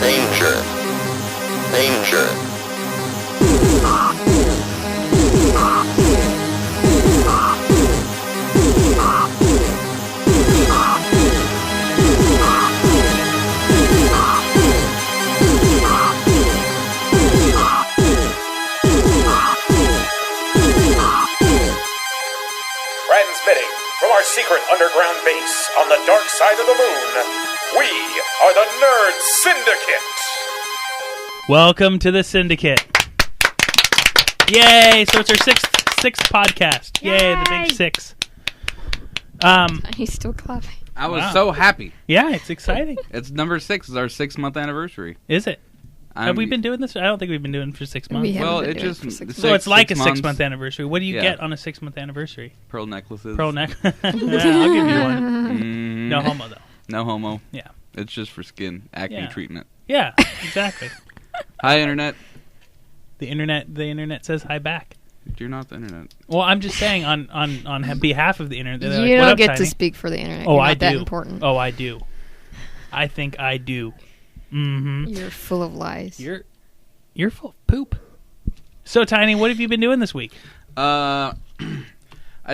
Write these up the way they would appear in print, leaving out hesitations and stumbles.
Danger. Danger. Transmitting from our secret underground base on the dark side of the moon, we are the Nerd Syndicate. Welcome to the Syndicate. Yay! So it's our sixth podcast. Yay, the big six. He's still clapping. I was so happy. Yeah, it's exciting. It's number 6. It's our 6-month anniversary. Is it? Have we been doing this? I don't think we've been doing it for 6 months. We Well, haven't it been doing just for 6 So it's like a 6 months. 6-month anniversary. What do you Yeah. get on a 6-month anniversary? Pearl necklaces. Yeah, I'll give you one. No homo, though. No homo. Yeah. It's just for skin acne Yeah. treatment. Yeah, exactly. Hi, internet. The internet says hi back. You're not the internet. Well, I'm just saying on behalf of the internet. They're You like, "What don't up, get Tiny?" to speak for the internet. Oh, You're I not that do. important. Oh, I do. I think I do. Mm-hmm. You're full of lies. You're full of poop. So, Tiny, what have you been doing this week? I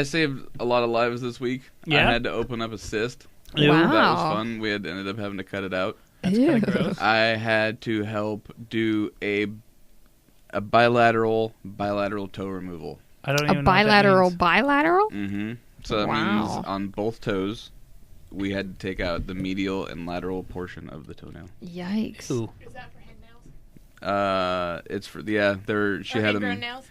saved a lot of lives this week. Yeah? I had to open up a cyst. Ew. Wow. That was fun. We ended up having to cut it out. That's Ew. kind of gross. I had to help do a bilateral toe removal. I don't A even know what that bilateral means. bilateral? Mm-hmm. So that Wow. means on both toes, we had to take out the medial and lateral portion of the toenail. Yikes. Ooh. Is that for head nails? It's for she had Or them ingrown nails?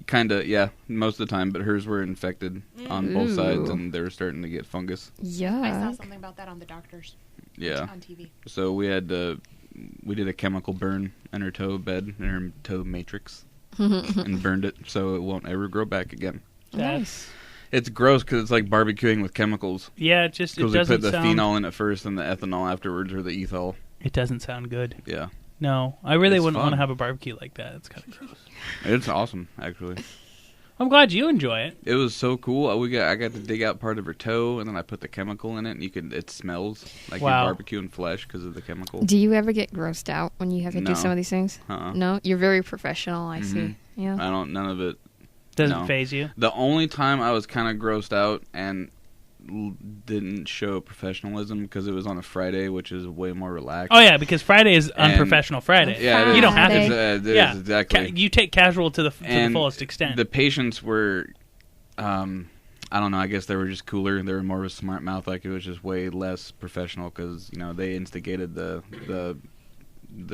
kind of most of the time, but hers were infected on both sides, and they were starting to get fungus. I saw Yuck. something about that on the doctors. Yeah. On TV. So we did a chemical burn in her toe bed, in her toe matrix, and burned it so it won't ever grow back again. Nice. It's gross because it's like barbecuing with chemicals. Yeah, it Because we doesn't put the sound... phenol in it first and the ethanol afterwards, or the ethyl. It doesn't sound good. Yeah. No, I really It's wouldn't want to fun. have a barbecue like that. It's kind of gross. It's awesome, actually. I'm glad you enjoy it. It was so cool. I got to dig out part of her toe, and then I put the chemical in it, and it smells like Wow. you're barbecuing flesh because of the chemical. Do you ever get grossed out when you have to do No. some of these things? Uh-uh. No? You're very professional, I see. Yeah. None of it. Doesn't No. faze you. The only time I was kind of grossed out and didn't show professionalism because it was on a Friday, which is way more relaxed. Oh yeah, because Friday is And- unprofessional Friday. Yeah, it is. You don't have to. It is, Yeah, exactly. you take casual to the And fullest extent. The patients were, I don't know. I guess they were just cooler. They were more of a smart mouth. Like it was just way less professional because they instigated the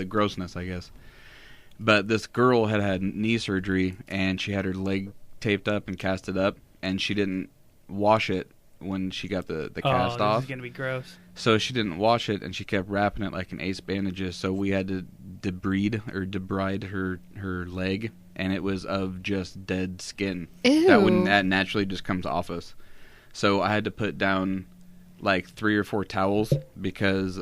grossness, I guess. But this girl had knee surgery and she had her leg taped up and casted up, and she didn't wash it when she got the cast this off. is gonna be gross. So she didn't wash it, and she kept wrapping it like an ace bandages. So we had to debride her leg, and it was of just dead skin. Ew. That naturally just comes off us. So I had to put down like 3 or 4 towels because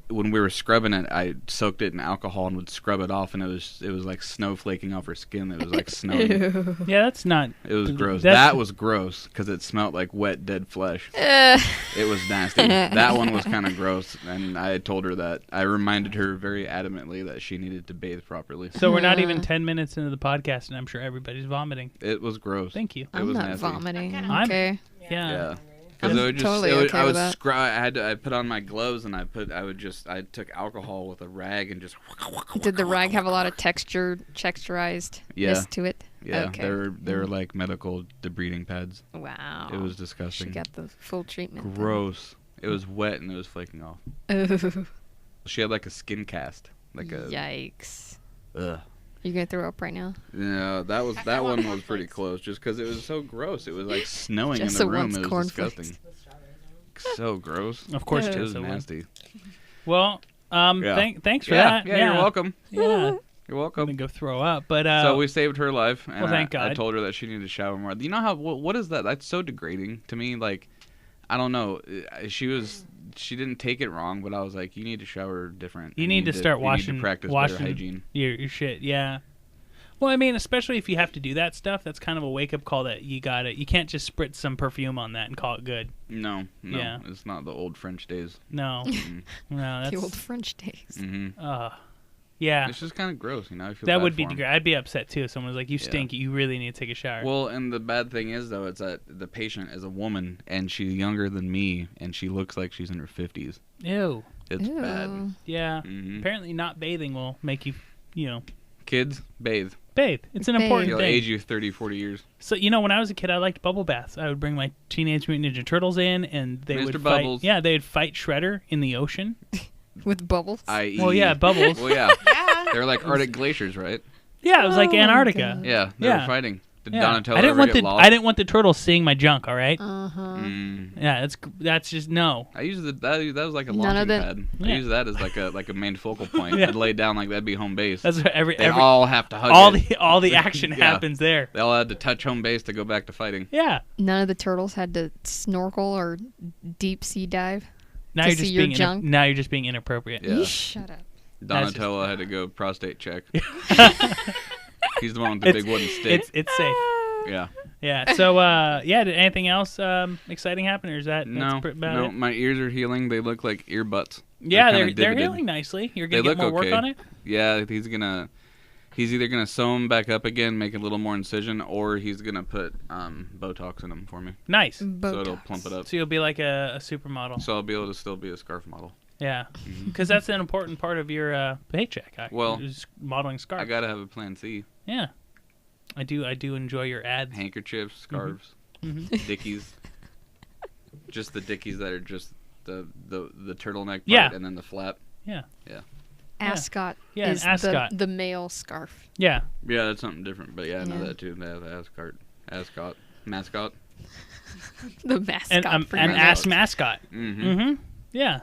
when we were scrubbing it, I soaked it in alcohol and would scrub it off, and it was like snow flaking off her skin. It was like snowing. Ew. Yeah, that's not. It was gross. That's- That was gross because it smelled like wet, dead flesh. Ugh. It was nasty. That one was kind of gross, and I told her that. I reminded her very adamantly that she needed to bathe properly. So we're not even 10 minutes into the podcast, and I'm sure everybody's vomiting. It was gross. Thank you. It I'm was not nasty. vomiting. I'm- Okay. Yeah. Yeah. I'm Because totally okay I with was that. I put on my gloves and I took alcohol with a rag and just. Did the rag have a lot of texturized to it? Yeah, Okay. they were like medical debriding pads. Wow. It was She disgusting. got the full treatment. then. Gross. It was wet and it was flaking off. Ooh. She had like a skin cast, like a. Yikes. Ugh. You gonna throw up right now? Yeah, that one was pretty close, just because it was so gross. It was like snowing in the Jessa room. wants It was cornflakes. disgusting. So gross. Of course, It was Jessa would. nasty. Well, Yeah. thanks for Yeah, that. yeah, you're welcome. Yeah, You're I'm gonna welcome. go throw up, but So we saved her life, and well, thank I God. told her that she needed to shower more. You know how what is that? That's so degrading to me. Like, I don't know. She didn't take it wrong, but I was like, you need to shower different. You and need to start you washing need to practice washing better hygiene. your shit. Yeah. Well, I mean, especially if you have to do that stuff, that's kind of a wake-up call that you can't just spritz some perfume on that and call it good. No. Yeah. It's not the old French days. No. No, that's... The old French days. Yeah. It's just kind of gross, I feel That bad would be for 'em. great. I'd be upset, too, if someone was like, you stink, you really need to take a shower. Well, and the bad thing is, though, it's that the patient is a woman, and she's younger than me, and she looks like she's in her 50s. Ew. It's Ew. bad. Yeah. Apparently not bathing will make you, Kids, bathe. bathe. It's an Bathe. important It'll thing. age you 30, 40 years. So, when I was a kid, I liked bubble baths. I would bring my Teenage Mutant Ninja Turtles in, and they Mr. would Bubbles. fight. Yeah, they would fight Shredder in the ocean. With bubbles. I.e. Well, yeah, bubbles. Well, yeah. Yeah. They're like Arctic glaciers, right? Yeah, it was like Oh, Antarctica. God. Yeah, they Yeah. were fighting. Did Yeah. Donatello I didn't ever want get the lost? I didn't want the turtles seeing my junk. All right. Mm. Yeah, that's just no. I used that was like a None of launching them- pad. Yeah. I used that as like a main focal point. Yeah. I'd lay down like that'd be home base. That's what They all have to hug it. all the action Yeah. happens there. They all had to touch home base to go back to fighting. Yeah. None of the turtles had to snorkel or deep sea dive. Now To you're see just your being junk? now you're just being inappropriate. Yeah. You shut up. Donatello had to go prostate check. He's the one with the big wooden stick. It's safe. Yeah. Yeah. So did anything else exciting happen, or is that No, that's about no, it? my ears are healing. They look like earbuds. Yeah, kinda they're divoted. healing nicely. You're They gonna get look more work okay. on it. Yeah, he's either gonna sew them back up again, make a little more incision, or he's gonna put Botox in them for me, Nice. so it'll plump it up. So you'll be like a supermodel. So I'll be able to still be a scarf model. Yeah, because that's an important part of your paycheck. Well, is modeling scarves. I gotta have a plan C. Yeah, I do enjoy your ads. Handkerchiefs, scarves, dickies. Just the dickies that are just the turtleneck part Yeah. and then the flap. Yeah. Ascot Yeah, is an ascot. the male scarf. Yeah. Yeah, that's something different. But yeah, I know Yeah. that too. They have ascot, mascot. The mascot And for an your ass nose. mascot. Mm-hmm. Mm-hmm. Yeah.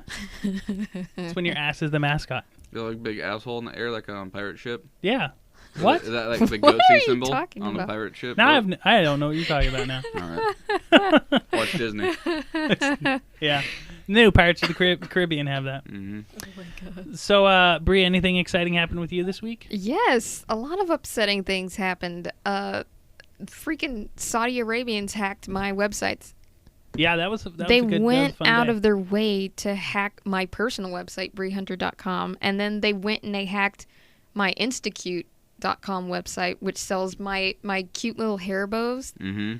It's when your ass is the mascot. They're like a big asshole in the air, like on a pirate ship. Yeah. What? Is that like the What are goatee you symbol talking on a about? pirate ship? Now boat? I don't know what you're talking about now. All right. Watch Disney. Yeah. New Pirates of the Caribbean have that. Mm-hmm. So, Brie, anything exciting happened with you this week? Yes, a lot of upsetting things happened. Freaking Saudi Arabians hacked my websites. Yeah, that was a They good, went fun out day. of their way to hack my personal website, BrieHunter.com, and then they went and they hacked my Instacute.com website, which sells my cute little hair bows. Mm-hmm.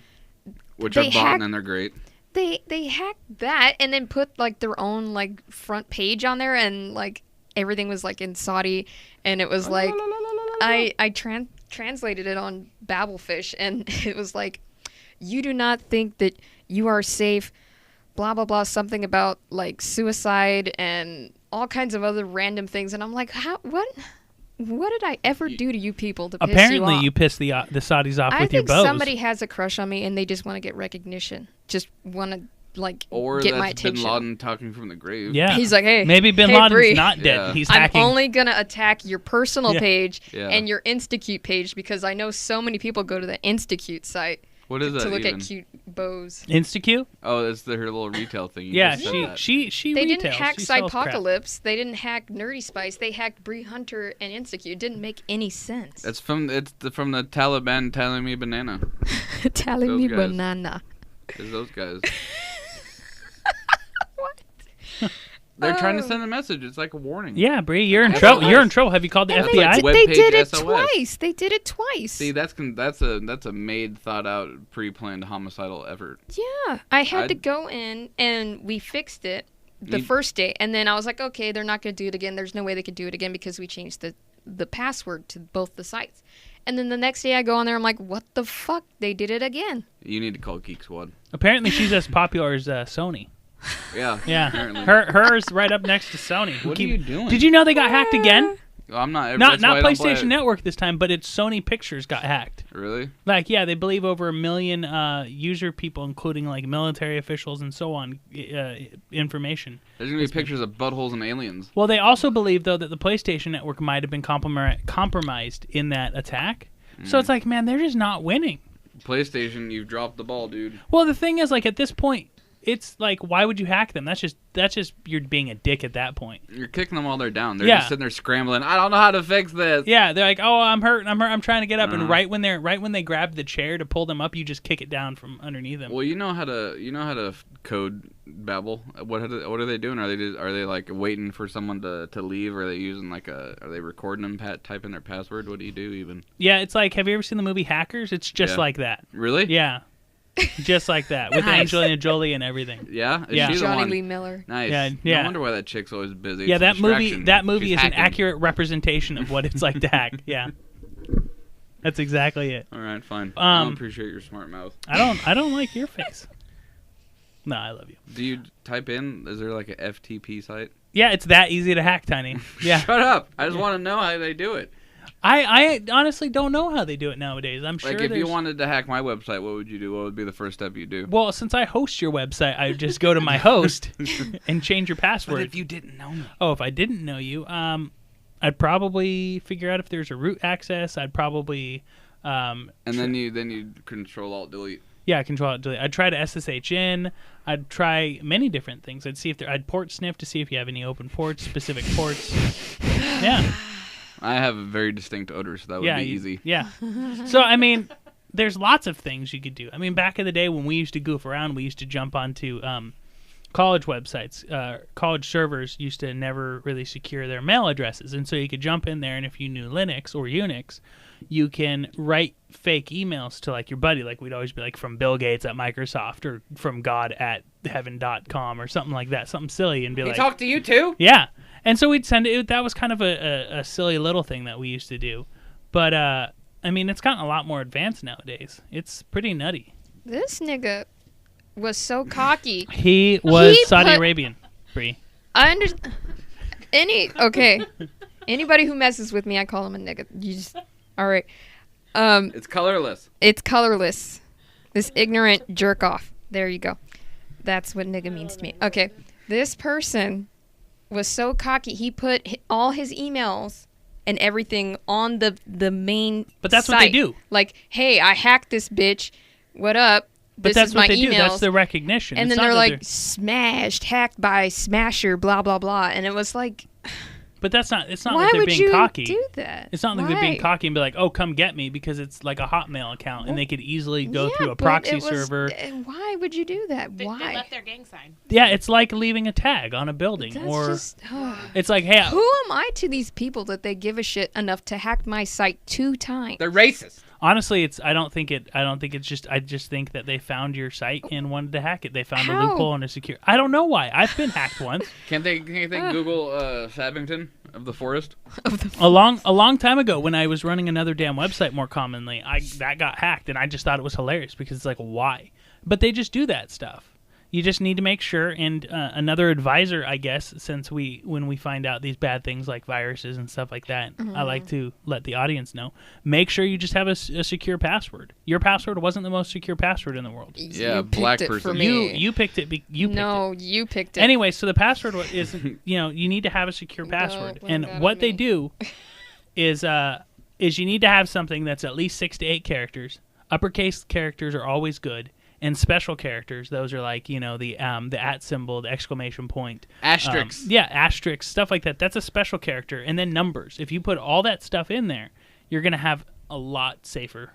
Which They are bought hacked- and they're great. They hacked that and then put like their own like front page on there, and like everything was like in Saudi, and it was like I translated it on Babelfish, and it was like, you do not think that you are safe, blah blah blah, something about like suicide and all kinds of other random things, and I'm like, what did I ever do to you people to piss Apparently, you off? you pissed the Saudis off I with your think bows. somebody has a crush on me and they just want to get recognition, just want to like Or get that's my attention. Bin Laden talking from the grave. Yeah. He's like, hey, Maybe Bin hey, Laden's Bree, not dead. Yeah. He's I'm hacking. only gonna attack your personal Yeah. page Yeah. and your Instacute page because I know so many people go to the Instacute site What is that to look even? at cute bows. Instacue? Oh, it's her little retail thing. You Yeah, just said that. she They retails. didn't hack She sells crap. Psypocalypse. They didn't hack Nerdy Spice. They hacked Brie Hunter and Instacute. It didn't make any sense. It's from the Taliban telling me banana. Telling those me guys. banana. It's those guys. What? They're trying to Oh. send a message. It's like a warning. Yeah, Bree, you're in SOS. trouble. You're in trouble. Have you called the And FBI? Web they page did it SOS. twice. They did it twice. See, that's a made, thought out, pre-planned homicidal effort. Yeah, I had to I'd- go in and we fixed it the You- first day, and then I was like, okay, they're not going to do it again. There's no way they could do it again because we changed the password to both the sites. And then the next day I go on there, I'm like, what the fuck? They did it again. You need to call Geek Squad. Apparently, she's as popular as Sony. Yeah. Yeah, Apparently. hers right up next to Sony. What are you doing? Did you know they got hacked again? Well, I'm not. Not that's why I don't play PlayStation it. Network this time, but it's Sony Pictures got hacked. Really? Like, yeah, they believe over 1 million user people, including like military officials and so on, information. There's gonna be pictures of buttholes and aliens. Well, they also believe though that the PlayStation Network might have been compromised in that attack. So it's like, man, they're just not winning. PlayStation, you've dropped the ball, dude. Well, the thing is, like, at this point, it's like, why would you hack them? That's just you're being a dick at that point. You're kicking them while they're down. They're Yeah. just sitting there scrambling. I don't know how to fix this. Yeah, they're like, oh, I'm hurt. I'm trying to get up, and right when they grab the chair to pull them up, you just kick it down from underneath them. Well, you know how to code Babel. What are they doing? Are they like waiting for someone to leave? Or are they using are they recording them typing their password? What do you do even? Yeah, it's like, have you ever seen the movie Hackers? It's just like that. Really? Yeah. Just like that, with Angelina Jolie and everything. Yeah? Is Yeah. she the Johnny one? Lee Miller. Nice. Yeah. No wonder why that chick's always busy. Yeah, It's a that distraction. movie She's is an hacking. accurate representation of what it's like to hack. Yeah. That's exactly it. All right, fine. I don't Um, appreciate your smart mouth. I don't like your face. No, I love you. Do you type in? Is there like a FTP site? Yeah, it's that easy to hack, Tiny. Yeah. Shut up! I just want to know how they do it. I honestly don't know how they do it nowadays. I'm sure Like, if you there's- wanted to hack my website, what would you do? What would be the first step you do? Well, since I host your website, I would just go to my host and change your password. But if you didn't know me, Oh, if I didn't know you, I'd probably figure out if there's a root access. I'd probably, and then you Control Alt Delete. yeah, Control Alt Delete. I'd try to SSH in. I'd try many different things. I'd see if I'd port sniff to see if you have any open ports, specific ports. Yeah, I have a very distinct odor, so that would be easy. Yeah. So I mean, there's lots of things you could do. I mean, back in the day when we used to goof around, we used to jump onto college websites. College servers used to never really secure their mail addresses, and so you could jump in there, and if you knew Linux or Unix, you can write fake emails to like your buddy. Like, we'd always be like, from Bill Gates at Microsoft, or from God at heaven.com, or something like that, something silly, and be like, talk to you too? yeah. And so we'd send it. That was kind of a silly little thing that we used to do. But, I mean, it's gotten a lot more advanced nowadays. It's pretty nutty. This nigga was so cocky. He was He Saudi put- Arabian, Bree. I understand. Anybody who messes with me, I call him a nigga. You just, all right. It's colorless. It's colorless. This ignorant jerk off. There you go. That's what nigga means to me. Okay. This person was so cocky. He put all his emails and everything on the main But that's what they site. do. Like, hey, I hacked this bitch. What up? But This that's is what my they emails. do. That's the recognition. And It's then not they're that like, smashed, hacked by Smasher, blah, blah, blah. And it was like, But that's not. It's not why like they're would being you cocky. do that? It's not like they're being Why? cocky and be like, "Oh, come get me," because it's like a Hotmail account, and they could easily go Yeah, through a but proxy it was- server. Why would you do that? They Why? left their gang sign. Yeah, it's like leaving a tag on a building, That's or just. it's like, "Hey, Who am I to these people that they give a shit enough to hack my site 2 times? They're racist. honestly, it's. I don't think it's just. I just think that they found your site and wanted to hack it. They found a How? loophole and a secure. I don't know why. I've been hacked once. Can't they Google Sabington of the Forest? A long time ago, when I was running another damn website more commonly, that got hacked, and I just thought it was hilarious because it's like, why? But they just do that stuff. You just need to make sure. And another advisor, I guess, since when we find out these bad things like viruses and stuff like that, I like to let the audience know. Make sure you just have a secure password. Your password wasn't the most secure password in the world. Yeah, You black picked it person. for me. You picked it. You picked it. No, you picked it. Anyway, so the password is, you need to have a secure password. blame And that what on they me. do is you need to have something that's at least 6 to 8 characters. Uppercase characters are always good. And special characters, those are like, the at symbol, the exclamation point. Asterisks. Asterisks, stuff like that. That's a special character. And then numbers. If you put all that stuff in there, you're going to have a lot safer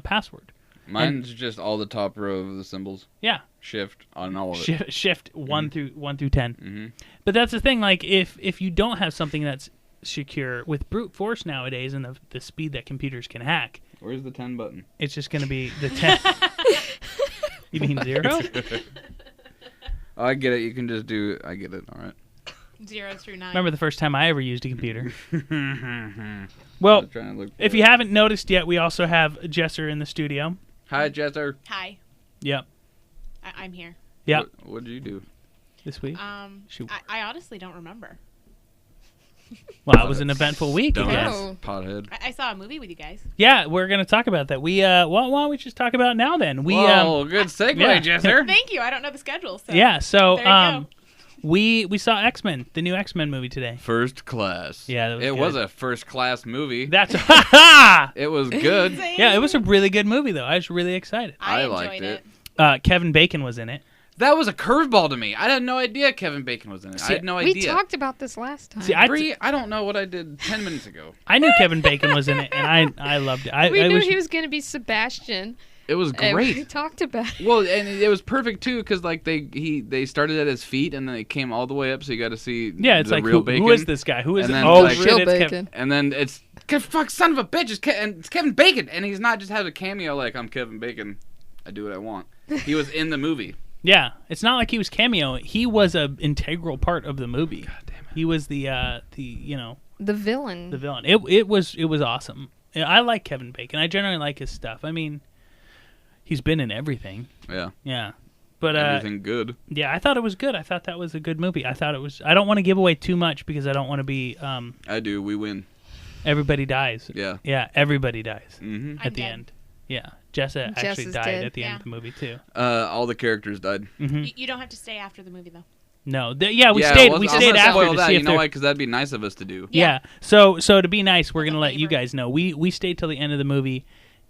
password. Mine's just all the top row of the symbols. Yeah. Shift on all of it. Shift 1 through 10. Mm-hmm. But that's the thing. Like, if you don't have something that's secure with brute force nowadays and the speed that computers can hack, Where's the 10 button? it's just going to be the 10. You mean 0? Oh, I get it. You can just do. I get it. All right. 0 through 9. Remember the first time I ever used a computer? I Well, was trying to look for if it. you haven't noticed yet, we also have Jesser in the studio. Hi, Jesser. Hi, Yep. I'm here. Yep. What did you do? This week. Shoot. I honestly don't remember. Well, it was an eventful week, I Dumbass guess. Oh. pothead. I saw a movie with you guys. Yeah, we're going to talk about that. Why don't we just talk about it now then? Whoa, good segue, yeah. Jesser. Thank you. I don't know the schedule. So. Yeah, so There you go. we saw X-Men, the new X-Men movie today. First class. Yeah, that was it good. was a first class movie. That's It was good. yeah, it was a really good movie though. I was really excited. I liked enjoyed it. Kevin Bacon was in it. That was a curveball to me. I had no idea Kevin Bacon was in it. I had no idea. We talked about this last time. See, Bree, I don't know what I did 10 minutes ago. I knew Kevin Bacon was in it, and I loved it. We knew he was going to be Sebastian. It was And we great. talked about it. Well, and it was perfect too, because like they started at his feet, and then it came all the way up, so you got to see it's the like real Bacon. who is this guy? Who is And it? then, Oh like- shit! Real It's Bacon. Kevin. And then it's fuck son of a bitch, it's Kevin Bacon, and he's not just has a cameo like I'm Kevin Bacon, I do what I want. He was in the movie. Yeah, it's not like he was cameo. He was a integral part of the movie. God damn it. He was the The villain. the villain. It was awesome. I like Kevin Bacon. I generally like his stuff. I mean, he's been in everything. Yeah, Yeah. But everything good. yeah, I thought it was good. I thought that was a good movie. I thought it was. I don't want to give away too much because I don't want to be. I do. We win. Everybody dies. Yeah. Yeah, everybody dies Mm-hmm. at I'm the dead. end. Yeah, Jessa actually is died dead. at the end Yeah. of the movie too. All the characters died. Mm-hmm. You don't have to stay after the movie though. No, we yeah, stayed. well, We I was stayed gonna after spoil to that. see You if know there. why? Because that'd be nice of us to do. Yeah. So to be nice, we're As a gonna let you favor. guys know. We stayed till the end of the movie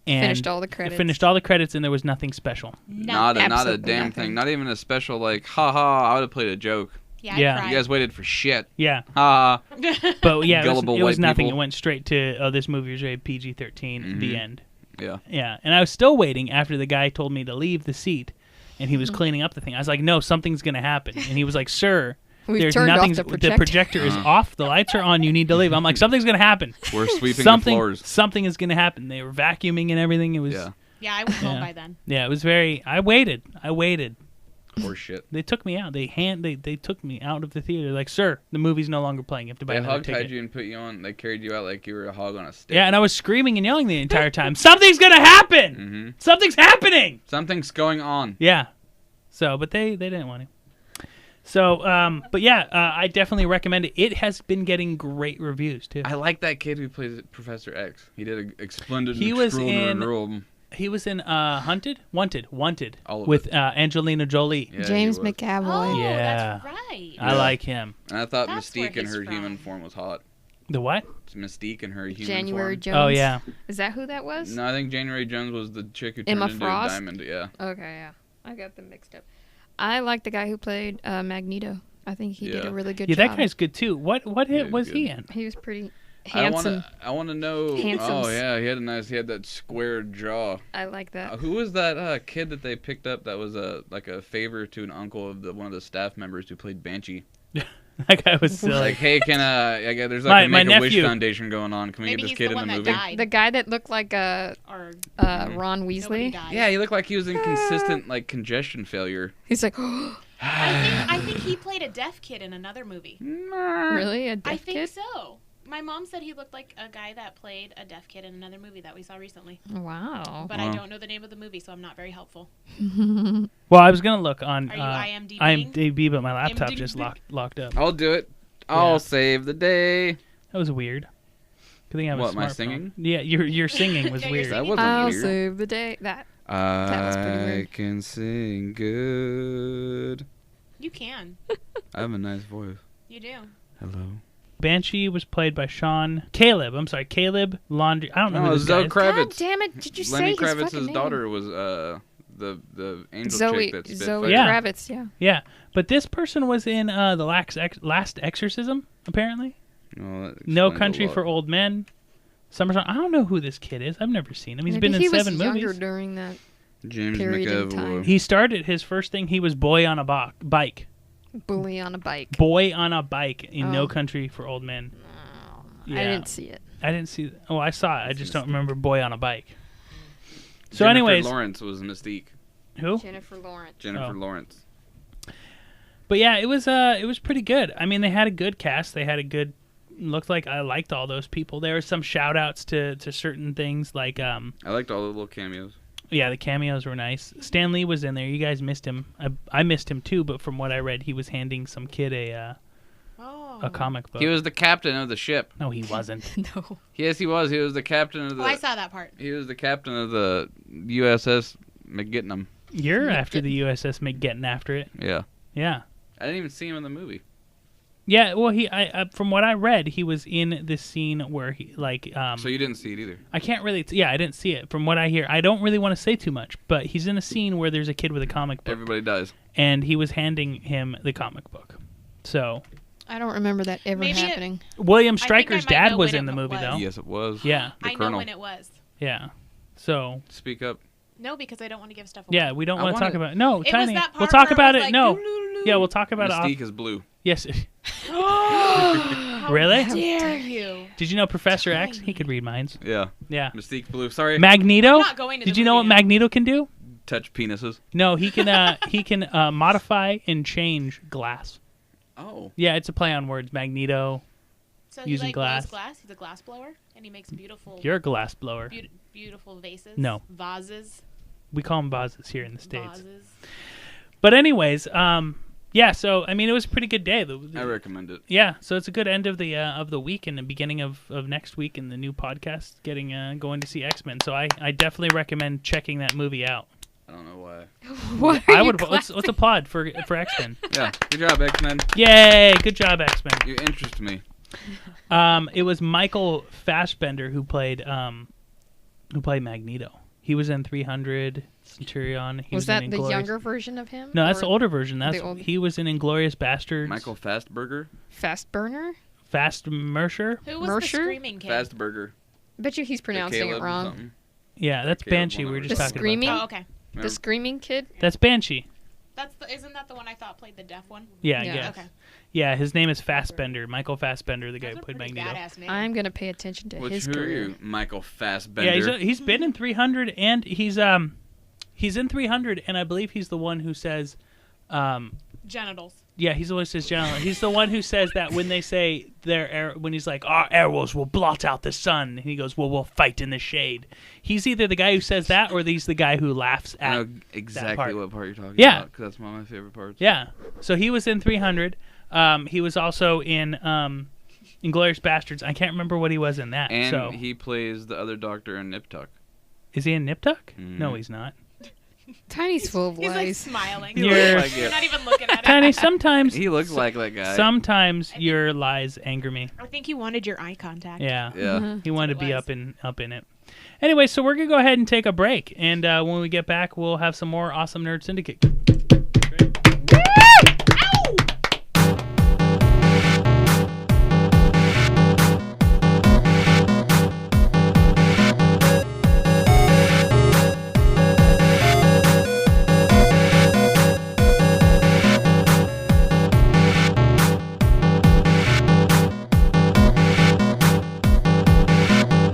and Finished all the credits. Finished all the credits, and there was nothing special. No. Not a absolutely damn nothing. thing. Not even a special like, haha. I would have played a joke. Yeah. Yeah. I cried. You guys waited for shit. Yeah, Ha. but yeah, Gullible it was white nothing. people. It went straight to this movie was rated PG-13. The Mhm. end. Yeah. Yeah, and I was still waiting after the guy told me to leave the seat, and he was cleaning up the thing. I was like, "No, something's gonna happen," and he was like, "Sir, We've there's turned off nothing. the The projector." projector is off. The lights are on. You need to leave." I'm like, "Something's gonna happen. We're sweeping something, the floors. something is gonna happen." They were vacuuming and everything. It was. Yeah. Yeah, I went home Yeah. by then. Yeah, it was very. I waited. Horse shit. They took me out. They took me out of the theater. Like, sir, the movie's no longer playing. You have to buy They another hogtied ticket. you and put you on. They carried you out like you were a hog on a stick. Yeah, and I was screaming and yelling the entire time. Something's gonna happen. Mm-hmm. Something's happening. Something's going on. Yeah. So, but they didn't want to. So, but yeah, I definitely recommend it. It has been getting great reviews too. I like that kid who plays Professor X. He did a splendid. He and was extraordinary in- role. He was in Wanted All of with it. Angelina Jolie. Yeah, James he was. McAvoy. Oh, Yeah. that's right. I like him. And I thought That's where Mystique in he's her from. human form was hot. The what? It's Mystique in her human January form. Jones. Oh yeah. Is that who that was? No, I think January Jones was the chick who turned Emma into Frost? a diamond. Yeah. Okay, yeah. I got them mixed up. I like the guy who played Magneto. I think he did Yeah. a really good Yeah, job. that guy's good too. What hit Yeah, was good. he in? He was pretty handsome. I want to know. Handsomes. Oh yeah, he had that square jaw. I like that. Who was that kid that they picked up that was like a favor to an uncle of one of the staff members who played Banshee? That guy was silly. Like, hey, can there's like a My Make-A-Wish nephew. Foundation going on. Can we Maybe get this he's kid the in one the that movie? died. The guy that looked like Or Ron nobody Weasley. died. Yeah, he looked like he was in consistent like congestion failure. He's like, I think he played a deaf kid in another movie. really? A deaf I think kid? so. My mom said he looked like a guy that played a deaf kid in another movie that we saw recently. Wow. But Wow. I don't know the name of the movie, so I'm not very helpful. Well, I was gonna look on Are you IMDb? IMDb, but my laptop IMDb? just locked up. I'll do it. Yeah. I'll save the day. That was weird. Good thing I have What, a my smartphone. singing? Yeah, your singing was Yeah, your weird. singing. That wasn't I'll weird. save the day. That was pretty I weird. can sing good. You can. I have a nice voice. You do. Hello. Banshee was played by Caleb. I'm sorry, Caleb Laundry. I don't know No, who this Zoe guy is. God Kravitz. damn it! Did you Lenny say his fucking Kravitz's name? daughter was the angel Zoe chick that spit Zoe fire. Yeah. Kravitz. Yeah. Yeah, but this person was in the Last Exorcism. Apparently, Well, that No explains a Country lot. for Old Men. Summer Song. I don't know who this kid is. I've never seen him. He's Maybe been in he was 7 younger movies. during that. James period in McAvoy. time. He started his first thing. He was boy on a bike. Bully on a bike. Boy on a bike in No Oh. Country for Old Men. Yeah. I didn't see it. I didn't see. Oh, I saw it. I just don't remember Boy on a Bike. So, Jennifer anyways, Lawrence was Mystique. who? Jennifer Lawrence. Jennifer Oh. Lawrence. But yeah, it was pretty good. I mean, they had a good cast. They had a good. Looked like I liked all those people. There were some shout outs to certain things like I liked all the little cameos. yeah, the cameos were nice. Stan Lee was in there. You guys missed him. I missed him too, but from what I read, he was handing some kid Oh. a comic book. He was the captain of the ship. No, he wasn't. No. Yes, he was. He was the captain of the. Oh, I saw that part. He was the captain of the USS McGetnam. You're after the USS getting after it. Yeah. Yeah. I didn't even see him in the movie. Yeah, well, from what I read, he was in this scene where he So you didn't see it either. I can't really. I didn't see it. From what I hear, I don't really want to say too much, but he's in a scene where there's a kid with a comic book. Everybody dies. And he was handing him the comic book. So I don't remember that ever happening. William I Stryker's think I might dad know was when in the it movie, was. though. Yes, it was. Yeah, The I know Colonel. when it was. yeah. So Speak up. No, because I don't want to give stuff away. yeah, we don't I want to talk wanna- about it. No, It was Tiny. that part We'll talk where about it it. was like, No. "Doo-doo-doo-doo." Yeah, we'll talk about Mystique it. is blue. Yes. How Really? dare you? Did you know Professor X? He could read minds. Yeah. Yeah. Mystique blue. Sorry. Magneto. I'm not going to Did the you know what movie now. Magneto can do? Touch penises. No, he can. He can modify and change glass. Oh. Yeah, it's a play on words. Magneto. So he Using like glass. blows glass. He's a glass blower, and he makes beautiful, You're a glass blower. beautiful vases. No. Vases. We call them vases here in the States. Vases. But anyways, yeah. So I mean, it was a pretty good day. I recommend it. Yeah. So it's a good end of the week and the beginning of next week and the new podcast getting going to see X-Men. So I definitely recommend checking that movie out. I don't know why. Why I are would you let's applaud for X-Men. Yeah. Good job, X-Men. Yay! Good job, X-Men. You interest me. It was Michael Fassbender who played Magneto. He was in 300, Centurion. He Was in that the Inglourious- younger version of him? No, that's or the older version. That's the old- he was in Inglorious Bastards. Michael Fastburger. Fast Burner? Fast Mercer. Who was Mercer? the screaming kid? Fastburger. Bet you he's pronouncing Caleb it wrong. something. Yeah, that's Caleb, Banshee. We were whatever. just The talking screaming? about. Oh, okay. The screaming kid? That's Banshee. Isn't that the one I thought played the deaf one? Yeah, Yeah. yeah. Okay. Yeah, his name is Fassbender. Michael Fassbender, the guy who That's a played pretty Magneto. badass name. I'm gonna pay attention to his Who are career. you? Michael Fassbender. Yeah, he's been in 300, and he's in 300, and I believe he's the one who says, Genitals. yeah, he's the one who says general. He's the one who says that when they say when he's like, our arrows will blot out the sun, and he goes, well, we'll fight in the shade. He's either the guy who says that, or he's the guy who laughs I at. know exactly part. what part you're talking Yeah. about. Because that's one of my favorite parts. Yeah, so he was in 300. He was also in Inglourious Bastards. I can't remember what he was in that. And so he plays the other doctor in Nip Tuck. is he in Nip Tuck? Mhm. No, he's not. Tiny's full of He's like lies. smiling. You're- looks like You're it. not even looking at it. Tiny, sometimes He looks like that guy. sometimes your lies anger me. I think you wanted your eye contact. Yeah. Yeah. He wanted to what be it up in it. Anyway, so we're gonna go ahead and take a break, and when we get back, we'll have some more awesome Nerd Syndicate.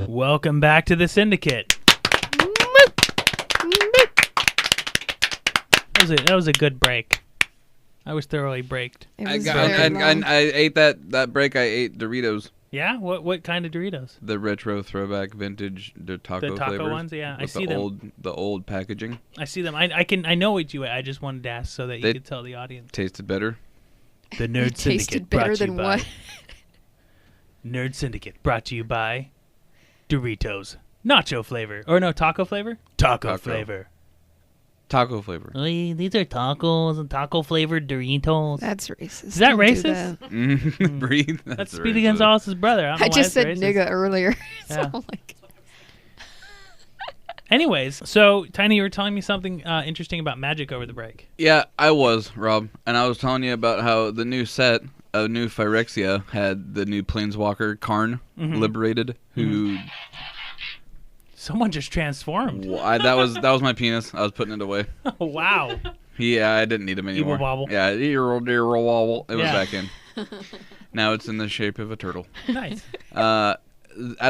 Welcome back to the Syndicate. That was a good break. I was thoroughly braked. It I, was got, very long. I ate that break. I ate Doritos, Yeah. What kind of Doritos? the retro throwback vintage, the taco flavors ones. Yeah, I with see them. the old packaging. I see them. I know what you ate. I just wanted to ask so that you They- could tell the audience. Tasted better. The Nerd It tasted better than what? Nerd Syndicate brought to you by Doritos. Nacho flavor. Or no, taco flavor? Taco. flavor. Taco flavor. These are tacos and taco flavored Doritos. That's racist. Is that Don't do racist? that. Breathe. That's Speedy Gonzalez's brother. I, don't know I why just that's said racist. nigga earlier. So Yeah. I'm like, Anyways, so Tiny, you were telling me something interesting about magic over the break. Yeah, I was, Rob. And I was telling you about how the new set of New Phyrexia had the new Planeswalker Karn liberated, who... Someone just transformed. that was my penis. I was putting it away. Oh, wow. Yeah, I didn't need him anymore. wobble. Yeah, dear wobble. It was Yeah. back in. Now it's in the shape of a turtle. Nice. Out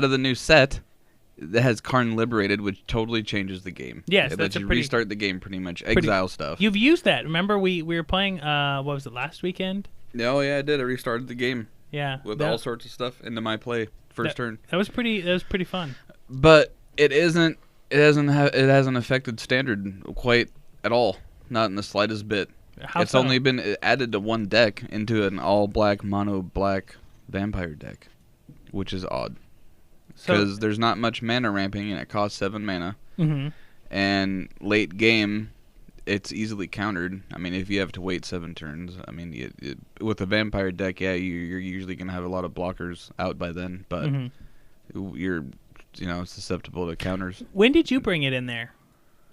of the new set, that has Karn liberated, which totally changes the game. Yes, it that's lets a you pretty- restart the game pretty much. Exile stuff. You've used that. Remember we were playing, what was it, last weekend? Oh yeah, I did. I restarted the game Yeah. with that, all sorts of stuff into my play first turn. That was pretty fun. But it isn't. It hasn't affected standard quite at all. Not in the slightest bit. How It's so? only been added to one deck into an all black mono black vampire deck, which is odd because there's not much mana ramping and it costs 7 mana. Mm-hmm. And late game, it's easily countered. I mean, if you have to wait 7 turns, I mean, with a vampire deck, yeah, you're usually gonna have a lot of blockers out by then, but you're susceptible to counters. When did you bring it in there?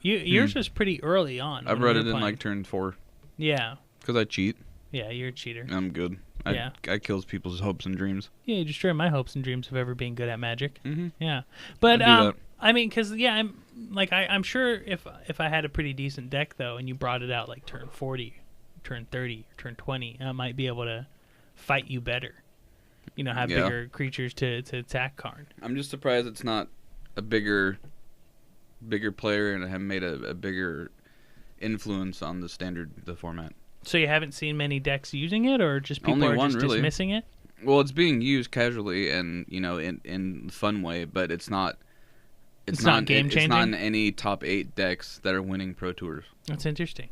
Yours was pretty early on. I brought it in like turn 4. Yeah. Because I cheat. Yeah, you're a cheater. I'm good. I kills people's hopes and dreams. Yeah, you destroy my hopes and dreams of ever being good at Magic. Mm-hmm. Yeah, but I do that. I mean, because I'm sure if I had a pretty decent deck though, and you brought it out like turn 40, turn 30, turn 20, I might be able to fight you better. Have bigger creatures to attack Karn. I'm just surprised it's not a bigger player and have made a bigger influence on the format. So you haven't seen many decks using it, or just people Only are one, just really. dismissing it? Well, it's being used casually and in a fun way, but it's not game-changing? It's not in any top 8 decks that are winning Pro Tours. That's interesting.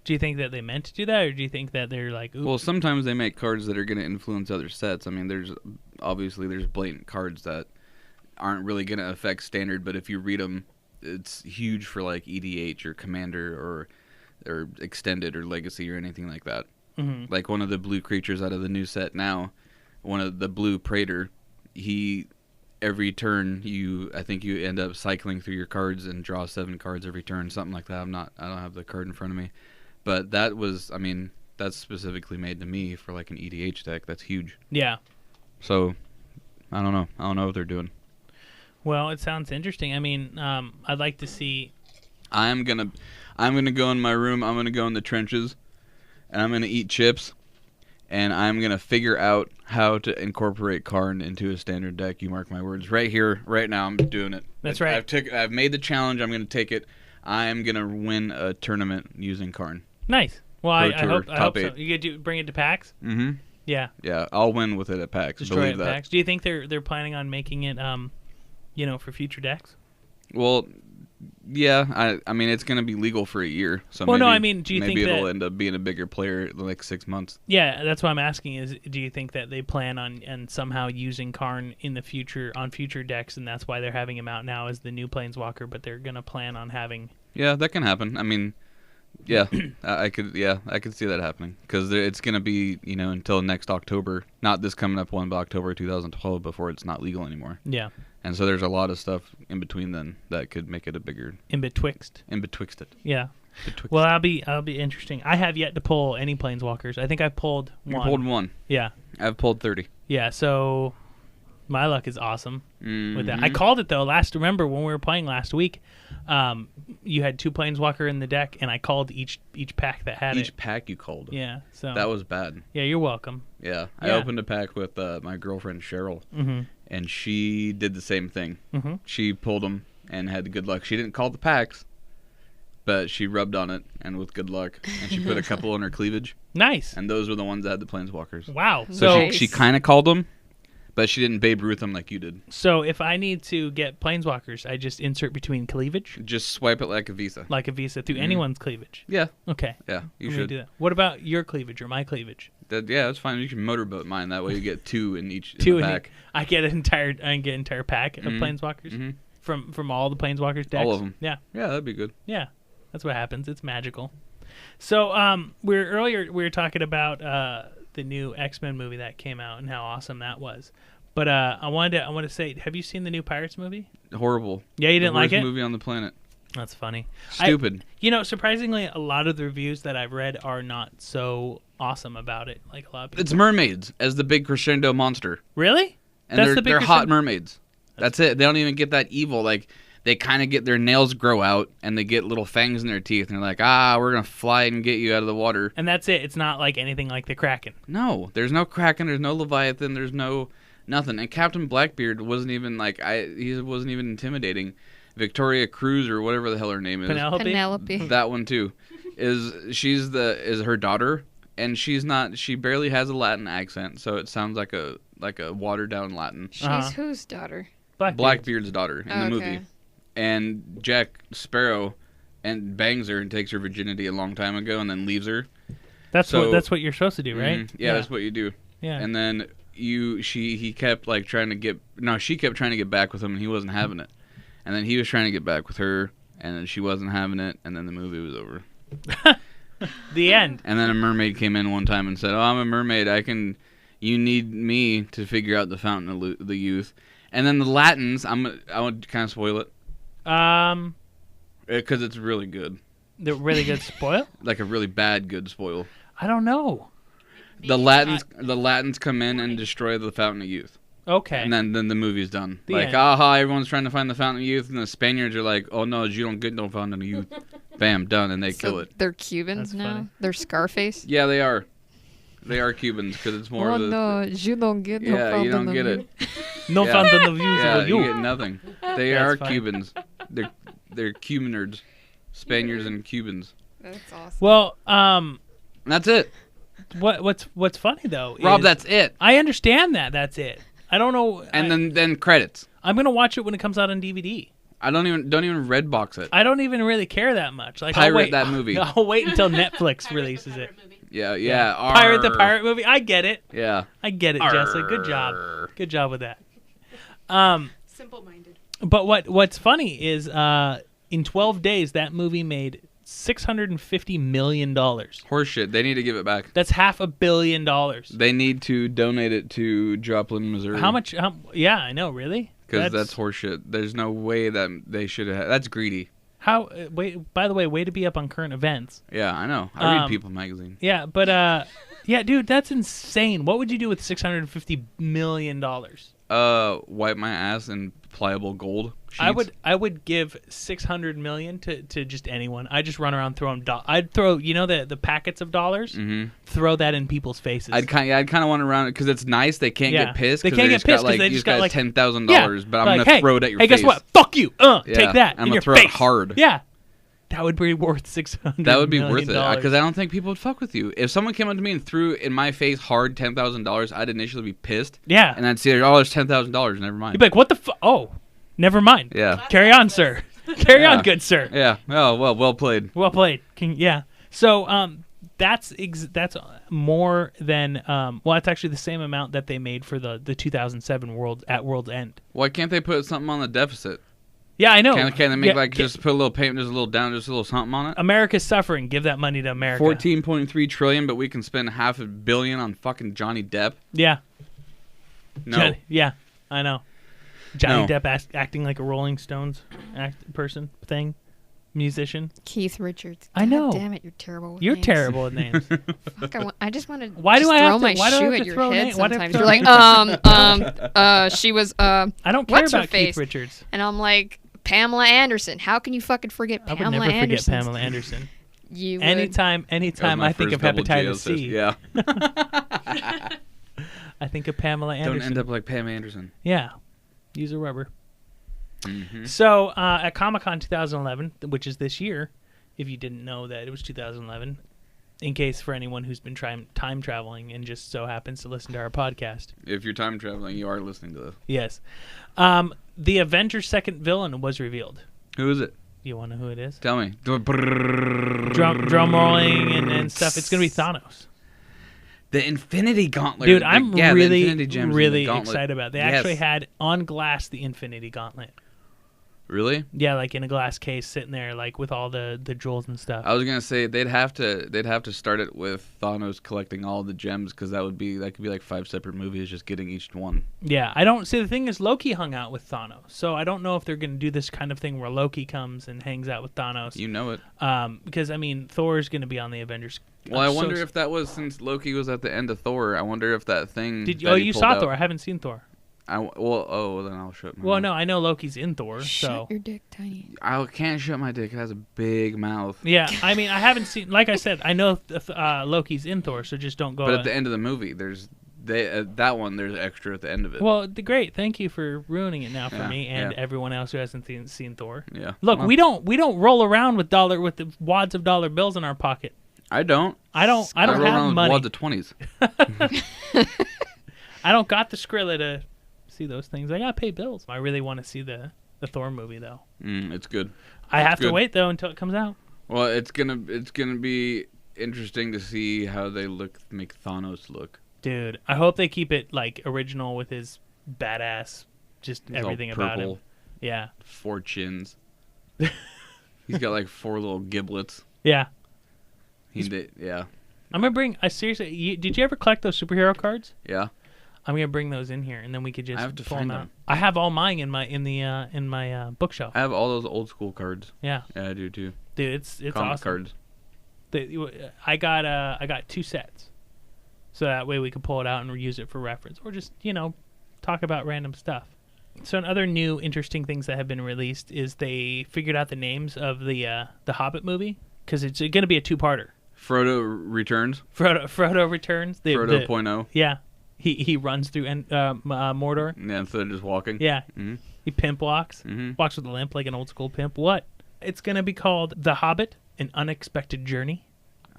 Do you think that they meant to do that, or do you think that they're like, ooh? Well, sometimes they make cards that are going to influence other sets. I mean, there's blatant cards that aren't really going to affect Standard, but if you read them, it's huge for like EDH or Commander or Extended or Legacy or anything like that. Mm-hmm. Like one of the blue creatures out of the new set now, one of the blue Praetor, every turn I think you end up cycling through your cards and draw 7 cards every turn, something like that. I don't have the card in front of me, but that's specifically made to me for like an EDH deck. That's huge. Yeah. So I don't know what they're doing. Well, it sounds interesting. I mean, I'd like to see. I'm gonna go in my room. I'm gonna go in the trenches, and I'm gonna eat chips, and I'm gonna figure out how to incorporate Karn into a Standard deck. You mark my words. Right here, right now, I'm doing it. That's right. I've made the challenge. I'm gonna take it. I'm gonna win a tournament using Karn. Nice. Well, I hope so. 8. You get to bring it to PAX. Mm-hmm. Yeah. Yeah, I'll win with it at PAX. Destroy Believe it that. at PAX. Do you think they're planning on making it, for future decks? Well, yeah. I mean, it's going to be legal for a year. So well, maybe, no, I mean, do you think maybe it'll that, end up being a bigger player in like 6 months? Yeah, that's what I'm asking is, do you think that they plan on and somehow using Karn in the future on future decks, and that's why they're having him out now as the new Planeswalker, but they're going to plan on having... Yeah, that can happen. I mean, yeah, I could see that happening because it's going to be, until next October, not this coming up one, but October 2012 before it's not legal anymore. Yeah. And so there's a lot of stuff in between then that could make it a bigger... In betwixt it. Yeah. Yeah. Well, that'll be interesting. I have yet to pull any Planeswalkers. I think I've pulled one. You pulled one. Yeah. I've pulled 30. Yeah, so my luck is awesome with that. I Mhm. called it, though, remember when we were playing last week, you had 2 Planeswalker in the deck, and I called each pack that had it. Each pack you called. Yeah, so... That was bad. Yeah, you're welcome. Yeah. I Yeah. opened a pack with my girlfriend Cheryl, and she did the same thing. Mm-hmm. She pulled them and had good luck. She didn't call the packs, but she rubbed on it and with good luck, and she put a couple on her cleavage, Nice. and those were the ones that had the Planeswalkers. Wow. So Nice. she kind of called them, but she didn't Babe Ruth them like you did. So if I need to get Planeswalkers, I just insert between cleavage, Just swipe it like a Visa. like a Visa, through Mhm. anyone's cleavage. Yeah, Okay. yeah, you I'm gonna should. do that. What about your cleavage or my cleavage? Yeah, that's fine. You can motorboat mine. That way you get 2 in each 2 in the in pack. I get an entire pack of Mhm. Planeswalkers Mhm. from all the Planeswalkers decks. All of them. Yeah. Yeah, that'd be good. Yeah, that's what happens. It's magical. So, we were talking about the new X-Men movie that came out and how awesome that was. But I wanted to say, have you seen the new Pirates movie? Horrible. Yeah, you didn't like The it? worst movie on the planet. That's funny. Stupid. Surprisingly, a lot of the reviews that I've read are not so awesome about it. Like a lot of people. It's mermaids as the big crescendo monster. Really? And That's they're the big hot crescendo? mermaids. That's it. They don't even get that evil. Like, they kind of get their nails grow out and they get little fangs in their teeth and they're like, we're going to fly and get you out of the water. And that's it. It's not like anything like the Kraken. No, there's no Kraken, there's no Leviathan, there's no nothing. And Captain Blackbeard wasn't even he wasn't even intimidating. Victoria Cruz or whatever the hell her name is. Penelope. That one too. She's her daughter, and she barely has a Latin accent, so it sounds like a watered down Latin. She's whose daughter? Blackbeard's daughter in the Okay. movie. And Jack Sparrow bangs her and takes her virginity a long time ago and then leaves her. That's what you're supposed to do, right? Yeah, that's what you do. Yeah. And then she kept trying to get back with him and he wasn't having it. And then he was trying to get back with her and then she wasn't having it and then the movie was over. The end. And then a mermaid came in one time and said, "Oh, I'm a mermaid. You need me to figure out the fountain of the youth." And then the Latins, I would kind of spoil it. Because it's really good. The really good spoil? Like a really bad good spoil. I don't know. The Latins come in and destroy the fountain of youth. Okay. And then the movie's done. The like, end. aha, everyone's trying to find the fountain of youth, and the Spaniards are like, "Oh no, you don't get no fountain of youth." Bam, done, and they kill it. They're Cubans That's now? funny. They're Scarface? Yeah, they are. They are Cubans because it's more Oh of the. no, you don't get no Yeah, you don't fountain get of it. No Yeah. fountain of youth Yeah, for you you. get nothing. They That's are funny. Cubans. They're Cubanards, Spaniards and Cubans. That's awesome. Well, And that's it, what's funny though Rob. is That's it. I understand that. That's it. I don't know. And then credits. I'm gonna watch it when it comes out on DVD. I don't even Redbox it. I don't even really care that much. Like, Pirate I'll wait, that movie. I'll wait until Netflix releases it. Yeah. Pirate the Arr. pirate movie. I get it. Yeah. I get it, Jesse. Good job. Arr. Good job with that. Simple-minded. But what's funny is in 12 days that movie made $650 million. Horseshit. They need to give it back. That's $500 million. They need to donate it to Joplin, Missouri. How much? Yeah, I know. Really? Because that's horseshit. There's no way that they should have. That's greedy. How? Wait. By the way to be up on current events. Yeah, I know. I read Um, People magazine. Yeah, but yeah, dude, that's insane. What would you do with $650 million? Wipe my ass in pliable gold sheets. I would give $600 million to just anyone. I just run around throwing. I'd throw the packets of dollars. Mm-hmm. Throw that in people's faces. I'd kind of want to run it because it's nice. They can't Yeah. get pissed. They 'cause can't get just pissed got, 'cause they you just got, like- $10,000, Yeah. but I'm Like, gonna hey, throw it at your hey, face. guess what? Fuck you. Yeah. Take that I'm in gonna your throw face. it hard. Yeah, that would be worth $600. That would be worth it million. because I don't think people would fuck with you. If someone came up to me and threw in my face hard $10,000, I'd initially be pissed. Yeah, And I'd say, "Oh, there's $10,000. Never mind." you'd be like, "What the fuck? Oh, never mind. Yeah. Carry on, sir. Carry on, Yeah. good sir. Yeah. Oh well played. Well played. Yeah. So that's more than well, that's actually the same amount that they made for the 2007 World's End. Why can't they put something on the deficit? Yeah, I know. Can they make Yeah, just put a little payment, just a little down, just a little something on it? America's suffering. Give that money to America. 14.3 trillion, but we can spend $500 million on fucking Johnny Depp. Yeah. No. Yeah, I know. Johnny No. Depp acting like a Rolling Stones musician. Keith Richards. I know. God damn it, you're terrible with You're names. terrible with names. Fuck, I just want to Why do I throw have to- my why do I shoe have at to your throw head names? Why do I have sometimes. to You're like, she was, I don't care What's her about Keith face? Richards. and I'm like, Pamela Anderson. How can you fucking forget I Pamela would never Anderson? forget Pamela Anderson. You would. Anytime That was my I think of first double hepatitis J, C, Yeah. I think of Pamela Anderson. Don't end up like Pam Anderson. Yeah. Use a rubber. Mm-hmm. So at Comic-Con 2011, which is this year, if you didn't know that it was 2011, in case for anyone who's been time traveling and just so happens to listen to our podcast. If you're time traveling, you are listening to this. Yes. The Avengers' second villain was revealed. Who is it? You want to know who it is? Tell me. Drum rolling and stuff. It's going to be Thanos. The Infinity Gauntlet. Dude, I'm the really, Infinity Gems in the really gauntlet. excited about it. They Yes. actually had on glass the Infinity Gauntlet. Really? Yeah, like in a glass case sitting there, like with all the jewels and stuff. I was gonna say they'd have to start it with Thanos collecting all the gems because that could be like 5 separate movies just getting each one. Yeah, I don't see. The thing is, Loki hung out with Thanos, so I don't know if they're going to do this kind of thing where Loki comes and hangs out with Thanos. You know it. Because I mean, Thor's going to be on the Avengers. Well, I I'm so wonder ex- if that was since Loki was at the end of Thor. I wonder if that thing. Did you? that Oh, he you pulled saw out- Thor. I haven't seen Thor. Then I'll shut my Well, mouth. no, I know Loki's in Thor, Shut so your dick, tiny. I can't shut my dick. It has a big mouth. yeah. I mean, I haven't seen. Like I said, I know Loki's in Thor, so just don't go. But at the end of the movie, there's that one. There's extra at the end of it. Well, great. Thank you for ruining it now for Yeah, me and yeah. everyone else who hasn't seen Thor. Yeah. Look, Well, we don't roll around with the wads of dollar bills in our pocket. I don't. I don't roll have around with money. wads of 20s. I don't got the Skrilla to see those things. I gotta pay bills. I really want to see the Thor movie though. It's good. I have to good. wait though until it comes out. Well, it's gonna be interesting to see how they make Thanos look. Dude, I hope they keep it like original with his badass, just He's all everything about him. purple, Yeah, 4 chins. He's got like 4 little giblets. yeah. He did, yeah. I'm gonna bring. I seriously. Did you ever collect those superhero cards? Yeah. I'm gonna bring those in here, and then we could just I have to pull find them out. them. I have all mine in my bookshelf. I have all those old school cards. Yeah, Yeah, I do too. dude, it's Comic awesome. cards. I got 2 sets, so that way we could pull it out and reuse it for reference, or just talk about random stuff. So, other new interesting things that have been released is they figured out the names of the Hobbit movie because it's going to be a 2-parter. Frodo returns. Frodo returns. Frodo point oh. Yeah, he runs through Mordor. Yeah, instead of just walking. Yeah, Mhm. he pimp walks. Mhm. Walks with a limp like an old school pimp. What? It's going to be called The Hobbit: An Unexpected Journey.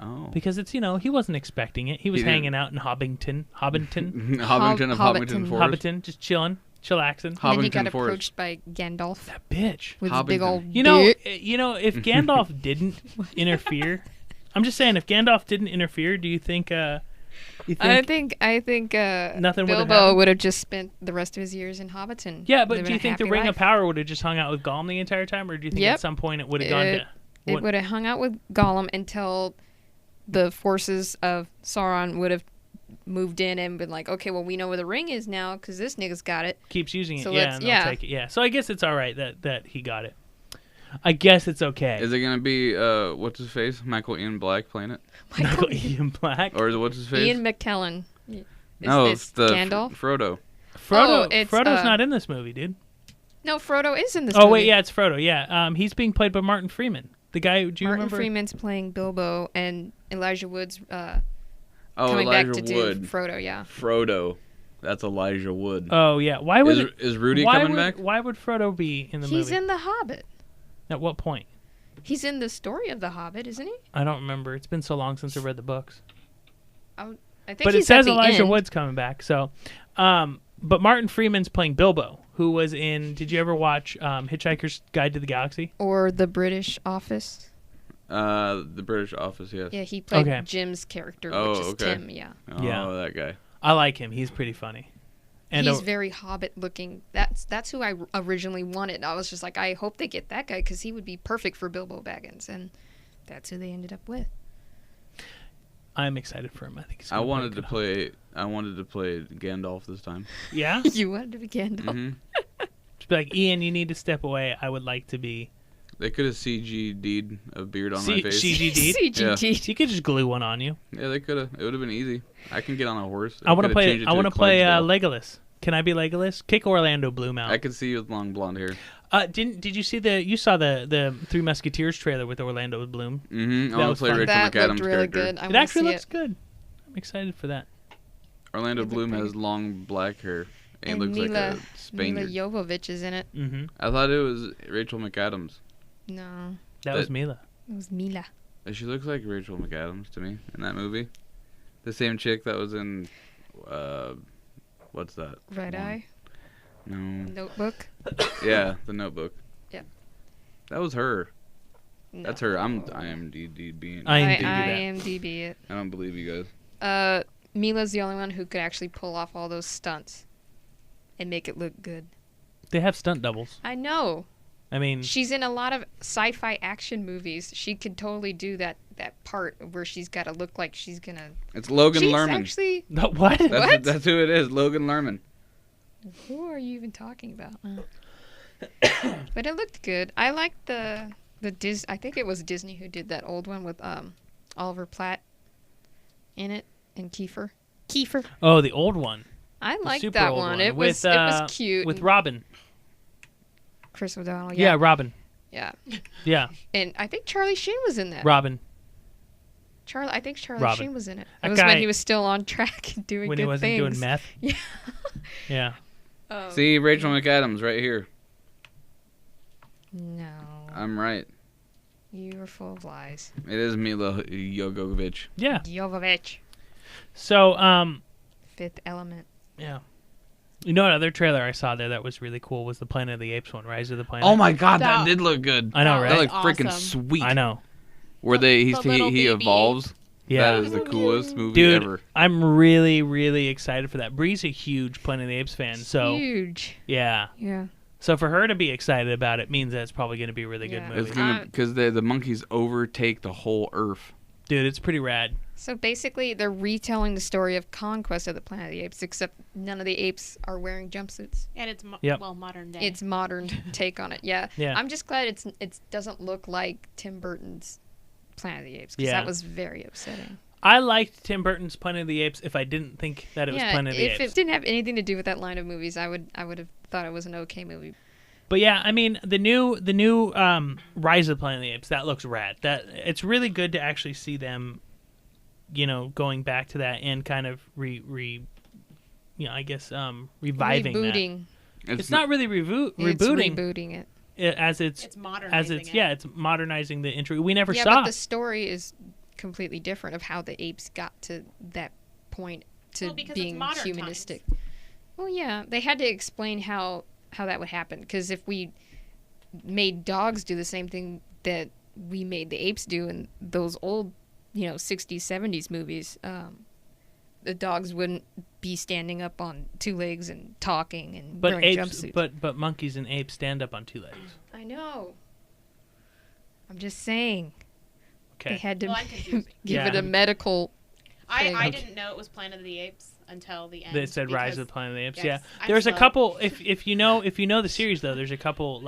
Oh. Because it's, he wasn't expecting it. He was He didn't- hanging out in Hobbiton, Hobbiton of Hobbiton Forest. Hobbiton, just chilling, chillaxing. And then he got Hobbiton Forest. approached by Gandalf That bitch. with his big Hobbiton. old If Gandalf didn't interfere, I'm just saying, if Gandalf didn't interfere, do you think? I think Nothing would've Bilbo happened? would have just spent the rest of his years in Hobbiton. Yeah, but living do you a think the happy Ring of life. Power would have just hung out with Gollum the entire time, or do you think Yep. at some point it would have gone to? It would have hung out with Gollum until the forces of Sauron would have moved in and been like, okay, well, we know where the ring is now because this nigga's got it. Keeps using it, So yeah, let's- and they'll yeah. take it, yeah. So I guess it's all right that he got it. I guess it's okay. Is it gonna be what's his face? Michael Ian Black playing it, Michael Ian Black? or is it what's his face? Ian McKellen. No, it's it's the Gandalf. Frodo. Frodo. it's, Frodo's not in this movie, dude. No, Frodo is in this Oh movie. wait, yeah, it's Frodo. Yeah, he's being played by Martin Freeman. The guy. Do you Martin remember? Freeman's playing Bilbo and Elijah Wood's Oh, coming Elijah back to Wood. do Frodo, yeah. Frodo. That's Elijah Wood. Oh yeah. Why would Is Rudy why coming would, back? Why would Frodo be in the He's movie? in The Hobbit. At what point? He's in the story of The Hobbit, isn't he? I don't remember. It's been so long since I read the books. I think But it he's at says the Elijah end. Wood's coming back. So, but Martin Freeman's playing Bilbo, who was in. Did you ever watch Hitchhiker's Guide to the Galaxy? Or The British Office. The British Office, yes. Yeah, he played Okay. Jim's character, Oh, which is okay. Tim, yeah. Oh, Yeah. that guy. I like him. He's pretty funny. And He's very Hobbit looking. That's who I originally wanted. I was just like, I hope they get that guy because he would be perfect for Bilbo Baggins, and that's who they ended up with. I'm excited for him. I think he's I gonna wanted play to good Hobbit. play. I wanted to play Gandalf this time. Yeah. You wanted to be Gandalf. hmm Just be like, Ian, you need to step away. I would like to be. They could have CG'd a beard on my face. CGD. CGT. You could just glue one on you. Yeah, they could have. It would have been easy. I can get on a horse. I want to coulda play. changed it I want to play Clydesdale. Legolas. Can I be Legolas? Kick Orlando Bloom out. I could see you with long blonde hair. Did you see you saw the Three Musketeers trailer with Orlando Bloom? Mm-hmm. That I want was to play fun. Rachel That McAdams' looked really character. good. I It wanna actually see looks good. I'm excited for that. Orlando It looked Bloom pretty has good. long black hair and And looks like Mila a Spaniard. Jovovich is in it. Mm-hmm. I thought it was Rachel McAdams. No, That was Mila. it was Mila. She looks like Rachel McAdams to me in that movie. The same chick that was in, what's that? Red one? Eye. No. Notebook. Yeah, The Notebook. Yeah. That was her. No. That's her. I'm IMDb. IMDb that. IMDb it. I don't believe you guys. Mila's the only one who could actually pull off all those stunts and make it look good. They have stunt doubles. I know. I mean, She's in a lot of sci-fi action movies. She could totally do that part where she's got to look like she's gonna. It's Logan She's Lerman. actually. what? What? That's who it is. Logan Lerman. Who are you even talking about? But it looked good. I liked the I think it was Disney who did that old one with Oliver Platt in it and Kiefer. Oh, the old one. I The liked super that old one. one. It with, was cute. With and Robin. Chris O'Donnell. Yeah, Yeah. Robin. Yeah. Yeah, And I think Charlie Sheen was in that. Robin. I think Charlie Robin. Sheen was in it. That It was guy- when he was still on track and doing When good he wasn't things. doing meth. Yeah. Yeah. See, Rachel McAdams right here. No. I'm right. You are full of lies. It is Mila Jovovich. Yeah. Jovovich. So, Fifth Element. yeah. You know, another trailer I saw there that was really cool was the Planet of the Apes one, Rise of the Planet. Oh my god, that That- did look good. I know, That That right? looked looked freaking awesome. sweet. I know. Where he little baby. evolves. Yeah. That is the coolest movie Dude, ever. I'm really, really excited for that. Bree's a huge Planet of the Apes fan, so Huge. yeah. Yeah. So for her to be excited about it means that it's probably going to be a really good Yeah. movie. It's gonna because the monkeys overtake the whole Earth. Dude, it's pretty rad. So basically, they're retelling the story of Conquest of the Planet of the Apes, except none of the apes are wearing jumpsuits. And it's Yep. modern day. It's modern take on it. Yeah. Yeah. I'm just glad it doesn't look like Tim Burton's Planet of the Apes, because Yeah. that was very upsetting. I liked Tim Burton's Planet of the Apes if I didn't think that it was Planet of the if Apes. it didn't have anything to do with that line of movies, I would have thought it was an okay movie. But yeah, I mean the new Rise of the Planet of the Apes, that looks rad. That it's really good to actually see them, going back to that and kind of reviving Rebooting. that. It's not really rebooting. It's rebooting it. It's modernizing it. It's modernizing the intro. We never Yeah, saw. but the story is completely different of how the apes got to that point to Well, because it's being modern humanistic. Well, yeah, they had to explain how that would happen, because if we made dogs do the same thing that we made the apes do in those old, 60s, 70s movies, the dogs wouldn't be standing up on two legs and talking and but wearing apes, jumpsuits. but monkeys and apes stand up on two legs. I know. I'm just saying. Okay. They had to Well, I'm confused. give Yeah. it a medical thing. I didn't know it was Planet of the Apes until the end. They said Rise because- of the Planet of the Apes. yes, Yeah, I'm there's a slow. couple. If you know the series though, there's a couple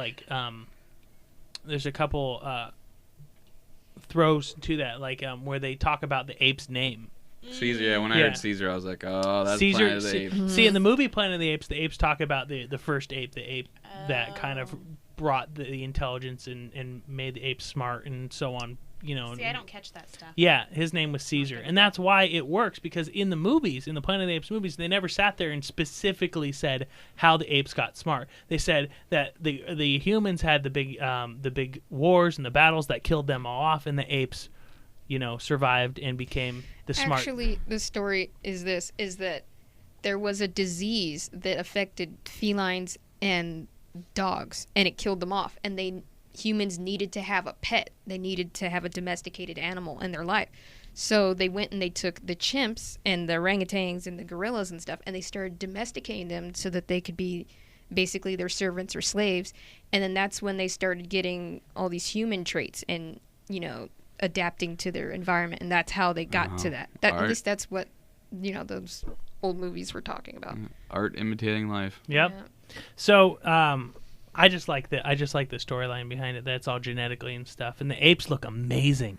throws to that where they talk about the ape's name. Caesar. Yeah, when I Yeah. heard Caesar, I was like, oh, that's Caesar. Planet of the Apes. See, in the movie Planet of the Apes talk about the first ape, the ape that kind of brought the intelligence and made the apes smart and so on. See, I don't catch that stuff. Yeah, his name was Caesar, and that's why it works, because in the movies, in the Planet of the Apes movies, they never sat there and specifically said how the apes got smart. They said that the humans had the big wars and the battles that killed them all off, and the apes, survived and became the smart. Actually, the story is that there was a disease that affected felines and dogs, and it killed them off, and humans needed to have a pet. They needed to have a domesticated animal in their life. So they went and they took the chimps and the orangutans and the gorillas and stuff, and they started domesticating them so that they could be basically their servants or slaves. And then that's when they started getting all these human traits and, adapting to their environment. And that's how they got to that. At Art. least that's what, those old movies were talking about. Art imitating life. Yep. Yeah. So, I just like the storyline behind it. That's all genetically and stuff, and the apes look amazing.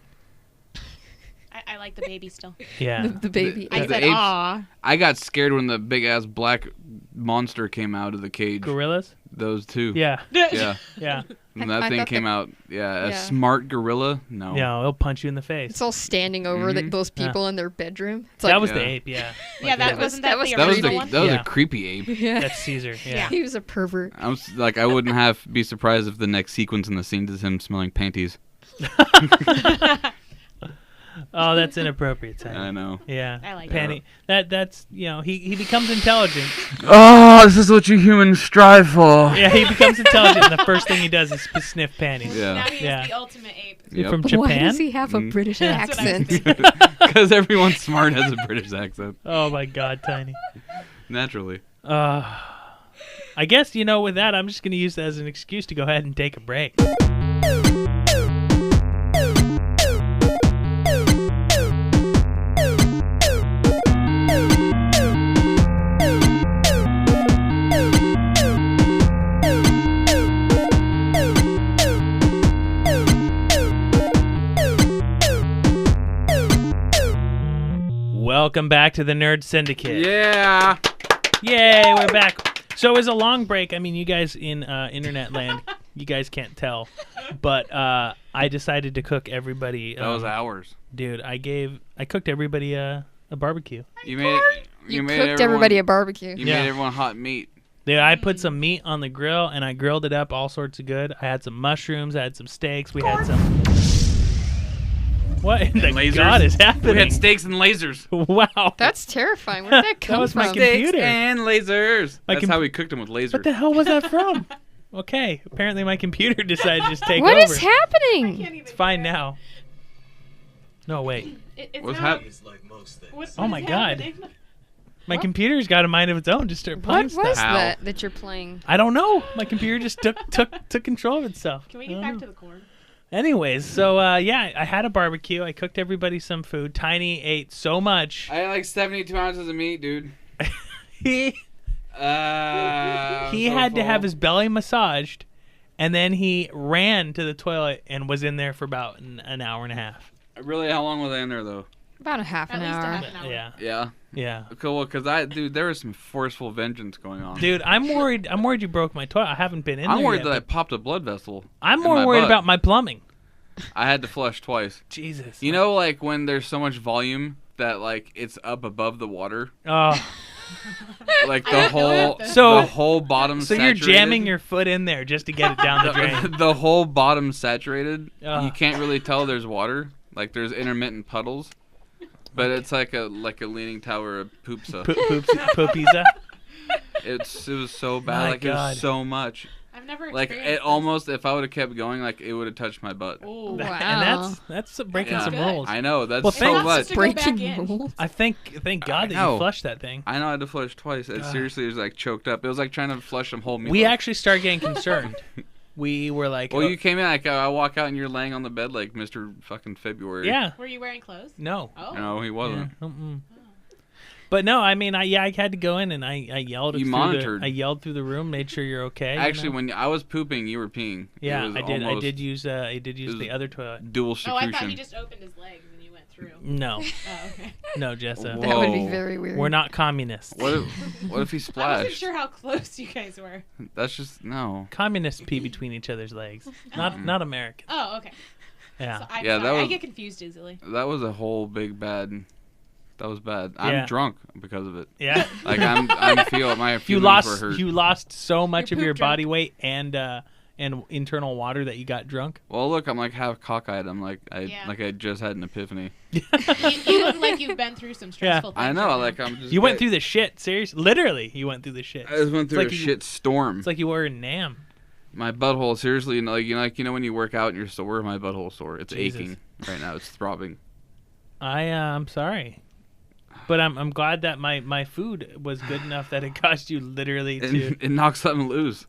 I like the baby still. Yeah. The baby. I The said, apes- aw. I got scared when the big ass black monster came out of the cage. Gorillas. Those two. Yeah. Yeah. Yeah. When I that thing thought came that- out, a Yeah. smart gorilla. No. Yeah. It'll punch you in the face. It's all standing over those people in their bedroom. It's That was Yeah. the ape. Yeah. Yeah, that was- wasn't that that was the That was original the one? that was Yeah. a creepy ape. yeah. That's Caesar. Yeah. He was a pervert. I was like, I wouldn't be surprised if the next sequence in the scene is him smelling panties. Oh, that's inappropriate. Tiny. I know. Yeah. I like Panty. That's he becomes intelligent. Oh, this is what you humans strive for. Yeah, he becomes intelligent, and the first thing he does is sniff panties. Yeah. Now he Yeah. is the ultimate ape. Is he Yep. from Why Japan? does he have a British That's what I was accent? Because everyone smart has a British accent. Oh my God, Tiny. Naturally. I guess with that, I'm just gonna use that as an excuse to go ahead and take a break. Welcome back to the Nerd Syndicate. Yeah. Yay, we're back. So it was a long break. I mean, you guys in internet land, you guys can't tell, but I decided to cook everybody. That was ours. Dude, I cooked everybody a barbecue. You made You made cooked everybody a barbecue. You Yeah. made everyone hot meat. Dude, I put some meat on the grill and I grilled it up all sorts of good. I had some mushrooms. I had some steaks. We had some. What in the Lasers. God is happening? We had steaks and lasers. Wow. That's terrifying. Where did that come was my from? computer. Steaks and lasers. My That's how we cooked them with lasers. What the hell was that from? Okay, apparently my computer decided to just take What over. is happening? Can't even It's fine now. No, wait. It's What's not- happening? What's Oh my God. happening? My computer's got a mind of its own. Just start playing What was stuff. How? that you're playing? I don't know. My computer just took control of itself. Can we I get don't back know. to the corn? Anyways, so yeah, I had a barbecue. I cooked everybody some food. Tiny ate so much. I had like 72 ounces of meat, dude. He had to have his belly massaged, and then he ran to the toilet and was in there for about an hour and a half. Really, how long was I in there though? About a half an At least a hour. half an hour. Yeah, Yeah. yeah. Cool, because there was some forceful vengeance going on. Dude, I'm worried you broke my toilet. I haven't been in I'm there worried yet, that I but popped a blood vessel. I'm in more my worried butt. about my plumbing. I had to flush twice. Jesus. You know, like when there's so much volume that like it's up above the water, Oh, like the whole So- the whole bottom. so you're saturated. jamming your foot in there just to get it down the drain. the whole bottom saturated. Ugh. You can't really tell there's water. Like there's intermittent puddles, but it's like a leaning tower of poopsa. Poopiza. It was so bad. My Like it God. was so much. I've never Like experienced it almost. If I would have kept going, like it would have touched my butt. Ooh. Wow. And that's breaking Yeah. some Good. rules. I know that's Well, so thanks. much. To go back Breaking in. rules. I thank God that know. you flushed that thing. I know I had to flush twice. It God. seriously was like choked up. It was like trying to flush some whole meal. We actually started getting concerned. We were like, Well, oh, you came in. Like I walk out and you're laying on the bed like Mr. fucking February. yeah, Were you wearing clothes? no. Oh. No, he wasn't. Yeah, mm-mm. But no, I mean, I had to go in and I yelled. You through monitored. I yelled through the room, made sure you're okay. you Actually, know? when I was pooping, you were peeing. It yeah, was I did. I almost did use was- the other toilet. dual Oh, secretion. I thought he just opened his legs and you went through. No, Oh, okay. no, Jessa. Whoa. That would be very weird. We're not communists. What if he I wasn't splashed? sure how close you guys were. That's just no. Communists pee between each other's legs, not Americans. Oh, okay. Yeah. So I'm Yeah, that sorry. I was- get confused easily. That was a whole big bad. That was bad. I'm Yeah. drunk because of it. Yeah. Like my You feelings lost were hurt. you lost so much You're of your poop drunk. body weight and internal water that you got drunk. Well, look, I'm like half cockeyed. I'm like Yeah. I just had an epiphany. You look like you've been through some stressful things. I know. right Like now. I'm just. You went through the shit, seriously. Literally, you went through the shit. I just went through like a you- shit storm. It's like you were in Nam. My butthole, seriously, you know when you work out and you're sore. My butthole's sore. It's Jesus. aching right now. It's throbbing. I'm sorry, but I'm glad that my food was good enough that it caused you literally to It knocks something loose.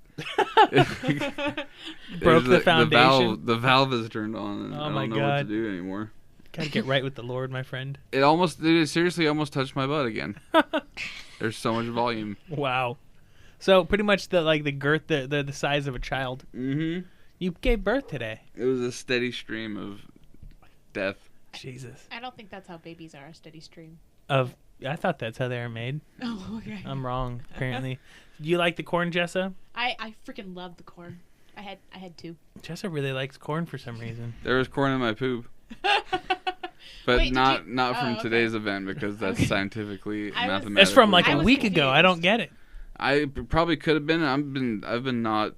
broke the foundation. The valve is turned on. And Oh I don't my know God. what to do anymore. Gotta get right with the Lord, my friend. It seriously almost touched my butt again. There's so much volume. Wow. So pretty much the girth, the size of a child. Mm-hmm. You gave birth today. It was a steady stream of death. Jesus. I don't think that's how babies are, a steady stream. I thought that's how they were made. Oh, okay. I'm wrong, apparently. Do you like the corn, Jessa? I freaking love the corn. I had two. Jessa really likes corn for some reason. There was corn in my poop. But Wait, did not you- from oh, okay. today's event because that's Okay. scientifically I was- mathematically. It's from like I a was week ago. I don't confused. get it. I probably could have been. I've been not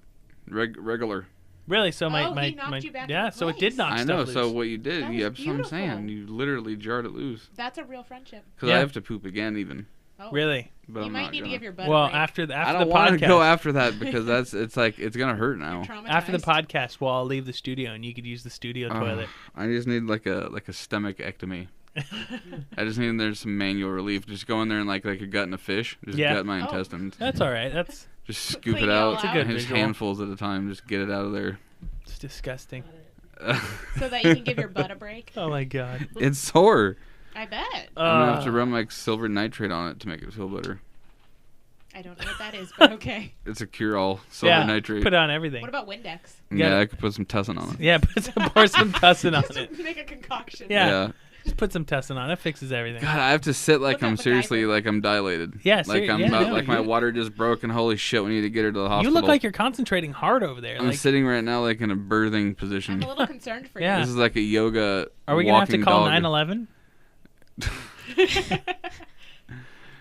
regular. Really? So Oh, my he knocked you back yeah. into So it did place. knock I stuff know. loose. So what you did, That yeah, was that's what I'm beautiful. saying. You literally jarred it loose. That's a real friendship. Because Yeah. I have to poop again, even. Oh. Really? But You I'm might not need to gonna. give your butt Well, a break. after I the don't want podcast, to go after that because it's like it's gonna hurt You're now. traumatized. after the podcast, well, I'll leave the studio and you could use the studio toilet. I just need like a stomachectomy. I just need there's some manual relief. Just go in there and like you're gutting a fish. Just Yeah. gut my Oh. intestines. That's all right. That's Just scoop Clean it it all out. It's a good and just visual. handfuls at a time. Just get it out of there. it's disgusting. So that you can give your butt a break. Oh my god. It's sore. I bet. I'm gonna have to run like silver nitrate on it to make it feel better. I don't know what that is, but okay. It's a cure-all. Silver Yeah, nitrate. put it on everything. What about Windex? Yeah, gotta- I could put some tussin on it. Yeah, pour some tussin on Just it. make a concoction. Yeah. Just put some tussin on it. Fixes everything. God, I have to sit like Look I'm up seriously MacGyver. like I'm dilated. Yeah, like I'm yeah, about, no, like my you- water just broke and holy shit, we need to get her to the You hospital. look like you're concentrating hard over there. I'm Like, sitting right now like in a birthing position. I'm a little concerned for Yeah. This is like a yoga. are we gonna have to walking call dog. 911? you.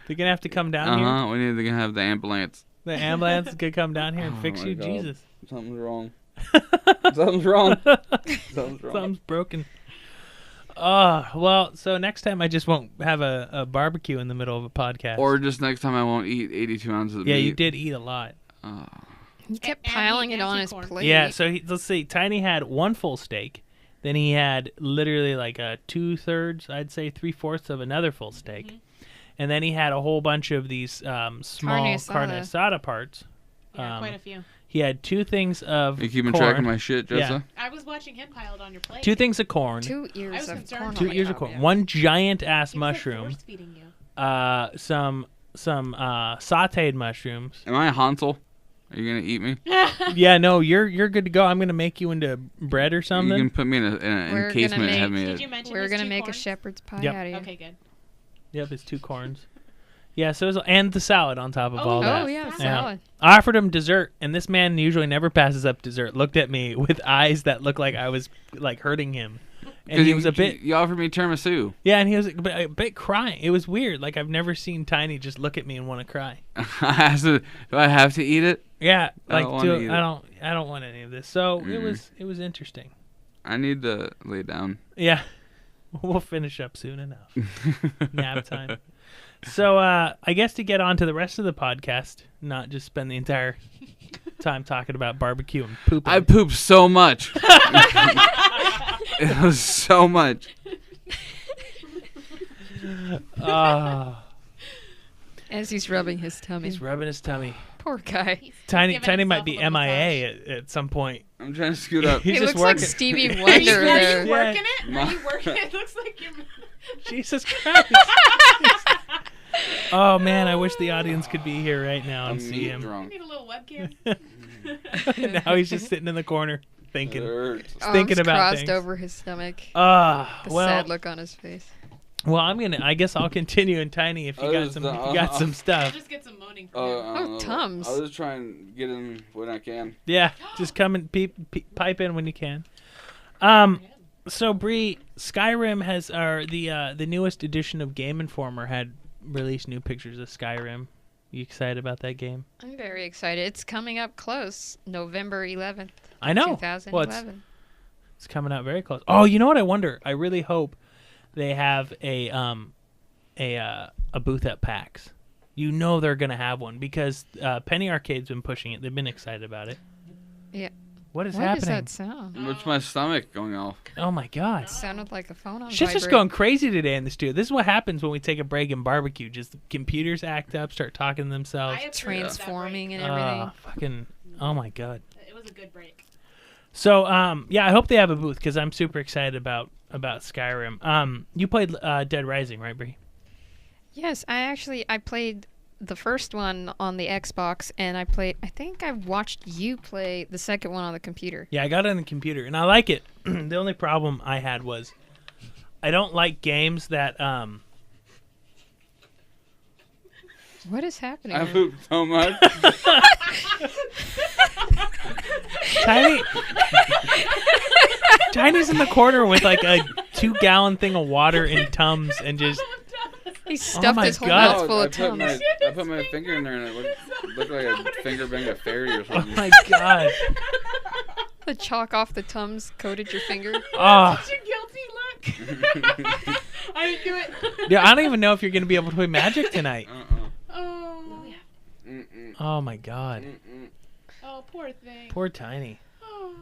They're gonna have to come down Uh here. huh. We need to have the ambulance. The ambulance is gonna come down here and Oh fix my you. God. Jesus. Something's wrong. Something's wrong. Something's wrong. Something's broken. Well, so next time I just won't have a barbecue in the middle of a podcast. Or just next time I won't eat 82 ounces of yeah, meat. you did eat a lot. Oh. He kept And piling he it on emptied his corn. plate. Yeah, so let's see. Tiny had one full steak. Then he had literally like a 2/3, I'd say 3/4 of another full steak. Mm-hmm. And then he had a whole bunch of these small carne Carne asada. asada parts. Yeah, quite a few. He had 2 things of You keeping corn. track of my shit, Jessa? Yeah. I was watching him piled on your plate. 2 things of corn. 2 I ears was of concerned corn. for 2 my ears of corn. 1 giant ass He was, like, mushroom. force-feeding you. Some sautéed mushrooms. Am I a Hansel? Are you gonna eat me? Yeah, no, you're good to go. I'm gonna make you into bread or You something. can put me in an We're encasement and gonna have make- me. Did you mention We're his gonna 2 make a corns? shepherd's pie Yep. out of you. Okay, good. Yep, it's 2 corns. Yeah, so it was, and the salad on top of all that. Oh yeah, Yeah. salad. I offered him dessert, and this man usually never passes up dessert. Looked at me with eyes that looked like I was like hurting him, and he was a bit You offered me tiramisu. yeah, and he was a bit crying. It was weird. Like I've never seen Tiny just look at me and want to cry. Do I have to eat it? Yeah, I like don't wanna eat it. I don't want any of this. So it was interesting. I need to lay down. Yeah, we'll finish up soon enough. Nap time. So I guess to get on to the rest of the podcast, not just spend the entire time talking about barbecue and pooping. I pooped so much. It was so much. As he's rubbing his tummy. He's rubbing his tummy. Poor guy. He's Tiny giving might himself be a little MIA massage. at some point. I'm trying to scoot up. He's He just looks like working. Stevie Are you, Wonder are there. you working it? Ma- Are you working it? It looks like you're... Jesus Christ. Oh man, I wish the audience could be here right now and I'm see him. I drunk. need a little webcam. Now he's just sitting in the corner thinking. Hurts. Thinking Arms about crossed things. over his stomach. The Well, sad look on his face. I guess I'll continue in Tiny if you I got was some the- if you got some I'll stuff. just get some moaning from Oh, him. I don't know. Tums. I'll just try and get in when I can. Yeah, just come and pipe in when you can. So Bree, Skyrim has the newest edition of Game Informer had released new pictures of Skyrim. You excited about that game? I'm very excited. It's coming up close. November 11th, I know. 2011. Well, it's coming out very close. Oh, you know what? I wonder. I really hope they have a booth at PAX. You know they're gonna have one because Penny Arcade's been pushing it. They've been excited about it. Yeah. What is What is happening? that sound? What's my stomach going off? Oh my God! It sounded like a phone on Shit's just vibrate. going crazy today in the studio. This is what happens when we take a break and barbecue. Just the computers act up, start talking to themselves. I approve of that Transforming and everything. Fucking! Oh my God! break. It was a good break. So yeah, I hope they have a booth because I'm super excited about Skyrim. You played Dead Rising, right, Bree? Yes, I played the first one on the Xbox, and I think I watched you play the second one on the computer. Yeah, I got it on the computer, and I like it. The only problem I had was I don't like games that What is happening? I there? pooped so much. Tiny's in the corner with like a 2-gallon thing of water in Tums and just He stuffed my his whole God. mouth full I of put my Tums. I put my finger in there and it looked like a finger bang a fairy or oh something. my God. The chalk off the Tums coated your finger. Oh, Such a guilty look. I didn't do it. yeah, I don't even know if you're gonna be able to play Magic tonight. Oh. Mm-mm. Oh my God. Mm-mm. Oh, poor thing. Poor Tiny. Oh.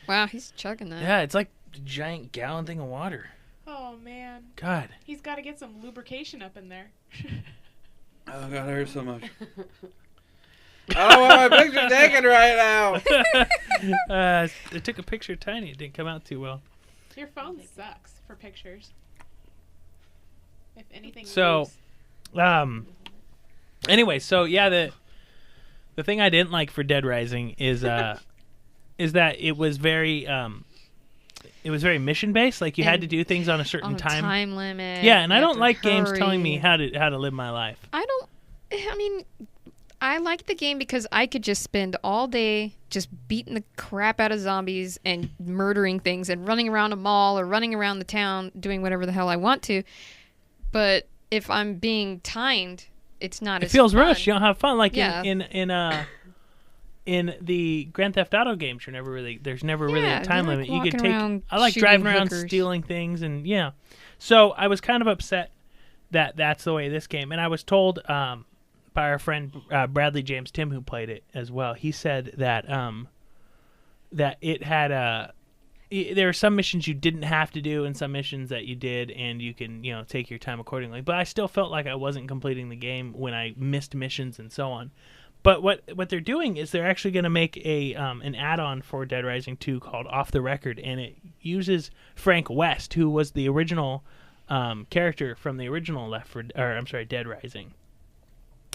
Wow, he's chugging that. Yeah, it's like a giant gallon thing of water. Oh, man. God. He's got to get some lubrication up in there. Oh god, it hurts so much. I don't want my picture taken right now. I took a picture of Tiny. It didn't come out too well. Your phone sucks for pictures. If anything So, moves. Anyway, so yeah, the thing I didn't like for Dead Rising is is that it was very mission based. Like you had And to do things on a certain On a time limit. Yeah, and you I have don't to like games telling me hurry. how to live my life. I like the game because I could just spend all day just beating the crap out of zombies and murdering things and running around a mall or running around the town doing whatever the hell I want to. But if I'm being timed, it's not It as feels fun. rushed. You don't have fun. Like Yeah. in the Grand Theft Auto games, there's never really Yeah, a time you're, limit. like, You could walking take. around I like shooting driving around hookers. stealing things and yeah. So I was kind of upset that that's the way this game. And I was told by our friend Bradley James Tim who played it as well. He said that that it had there are some missions you didn't have to do and some missions that you did, and you can take your time accordingly. But I still felt like I wasn't completing the game when I missed missions and so on. But what they're doing is they're actually going to make a an add-on for Dead Rising 2 called Off the Record, and it uses Frank West, who was the original character from the original Dead Rising.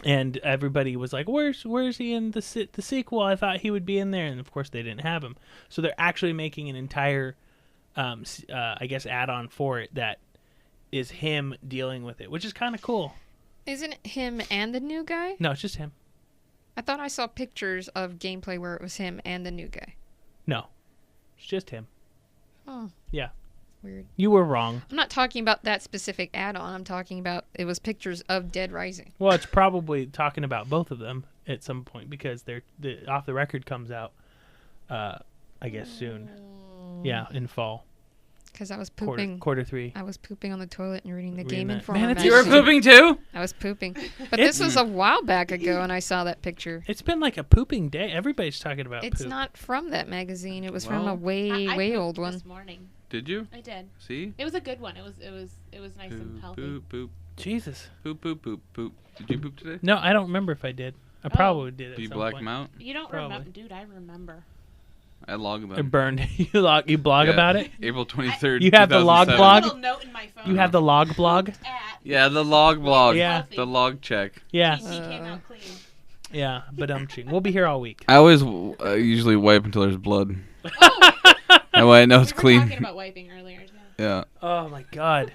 And everybody was like, "Where's he in the sequel? I thought he would be in there." And of course, they didn't have him. So they're actually making an entire, I guess, add-on for it that is him dealing with it, which is kind of cool. Isn't it him and the new guy? No, it's just him. I thought I saw pictures of gameplay where it was him and the new guy. No, it's just him. Oh. Yeah. Weird. You were wrong. I'm not talking about that specific add-on. I'm talking about it was pictures of Dead Rising. Well, it's probably talking about both of them at some point because the Off the Record comes out, I guess soon. Yeah, in fall. Because I was pooping. Quarter 3. I was pooping on the toilet and reading the Reading Game that. Informer Man, it's- You were magazine. pooping too? I was pooping. But this was a while back ago, and I saw that picture. It's been like a pooping day. Everybody's talking about It's poop. not from that magazine. It was from Well, a way I old pooped one. This morning. Did you? I did. See? It was a good one. It was nice and Poop, healthy. poop, poop, Jesus. poop, poop, poop, poop. Did you poop today? No, I don't remember if I did. I probably did. At Did you some black point. them out? You don't Probably. remember, dude? I remember. I logged It them. burned. You blog Yeah. about it. April 23rd. You have the log 2007. blog? A little note in my phone. You have the log blog. At Yeah, the log blog. Yeah. The log check. Yeah, he came out clean. yeah. But we'll be here all week. I always usually wipe until there's blood. Oh, That way I know it's we were clean. talking about wiping earlier. Too. Yeah. Oh my God.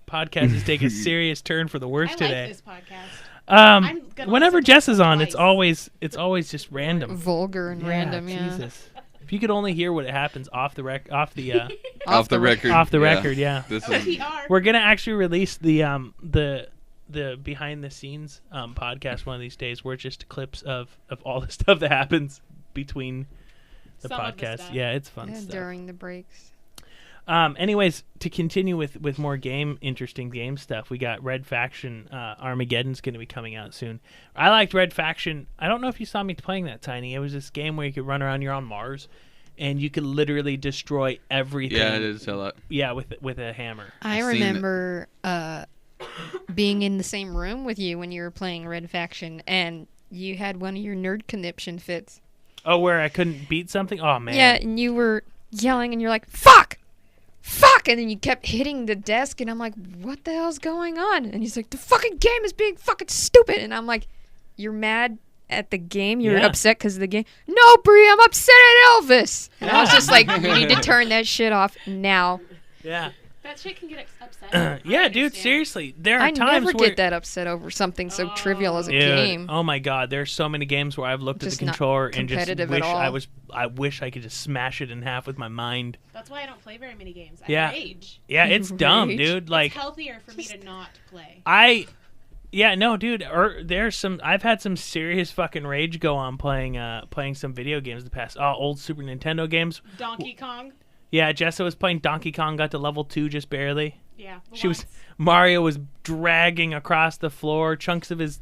Podcast is taking a serious turn for the worst I today. like this podcast. I'm gonna Whenever listen to Jess is it on, twice. it's always just random. Vulgar and random, yeah. Jesus. If you could only hear what happens off the Off the record. off the Yeah. record, yeah. This is OTR. We're gonna actually release the behind the scenes podcast one of these days, where it's just clips of all the stuff that happens between the Some of the podcast. stuff. Yeah, it's fun And stuff. during the breaks. Anyways, to continue with more interesting game stuff, we got Red Faction Armageddon's going to be coming out soon. I liked Red Faction. I don't know if you saw me playing that, Tiny. It was this game where you could run around. You're on Mars, and you could literally destroy everything. Yeah, it is a lot. Yeah, with a hammer. I I've seen it. remember being in the same room with you when you were playing Red Faction, and you had one of your nerd conniption fits. Oh, where I couldn't beat something? Oh, man. Yeah, and you were yelling, and you're like, "Fuck! Fuck!" And then you kept hitting the desk, and I'm like, "What the hell's going on?" And he's like, "The fucking game is being fucking stupid." And I'm like, "You're mad at the game? You're Yeah. upset because of the game?" "No, Bree, I'm upset at Elvis." And I was just like, "You need to turn that shit off now." Yeah. That shit can get upset. Yeah, I dude, understand. seriously. There are I times never where... get that upset over something so trivial as a Dude, game. oh my God! There's so many games where I've looked at Just the not controller and just competitive at wish all. I wish I could just smash it in half with my mind. That's why I don't play very many games. I Yeah. rage. Yeah, it's dumb, Rage. dude. Like It's healthier for me to not play. yeah, no, dude. There's some. I've had some serious fucking rage go on playing some video games the past. Old Super Nintendo games. Donkey Kong. Yeah, Jessa was playing Donkey Kong, got to level 2 just barely. Yeah. Mario was dragging across the floor. Chunks of his,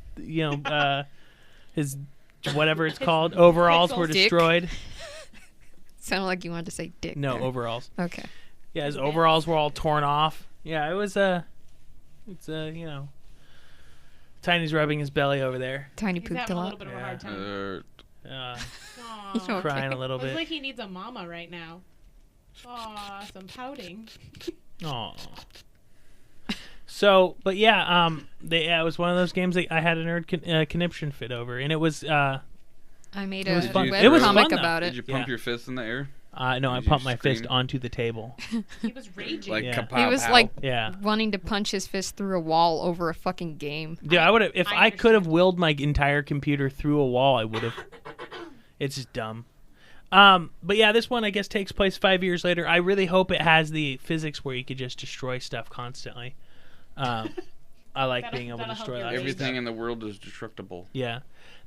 his whatever it's called, overalls were Dick. destroyed. Sounded like you wanted to say dick. No, there. overalls. Okay. Yeah, his overalls were all torn off. Yeah, it was Tiny's rubbing his belly over there. Tiny He's pooped having a a lot. little bit of a hard time. You know, Crying a little Looks bit. like he needs a mama right now. Aw, some pouting. Aw. So, but yeah, it was one of those games that I had a nerd conniption fit over, and it was I made It was a fun. web It was comic fun, though. about Did it. you pump Yeah. your fist in the air? no, I Did you pumped my fist scream? onto the table. He was raging. Like Yeah. kapow He was pow. like Yeah. wanting to punch his fist through a wall over a fucking game. Yeah, I would have if I I could have understand. willed my entire computer through a wall, I would have. It's just dumb. But yeah, this one I guess takes place 5 years later. I really hope it has the physics where you could just destroy stuff constantly. I like That'll- being able to that'll help destroy your lots of Everything stuff. in the world is destructible. Yeah,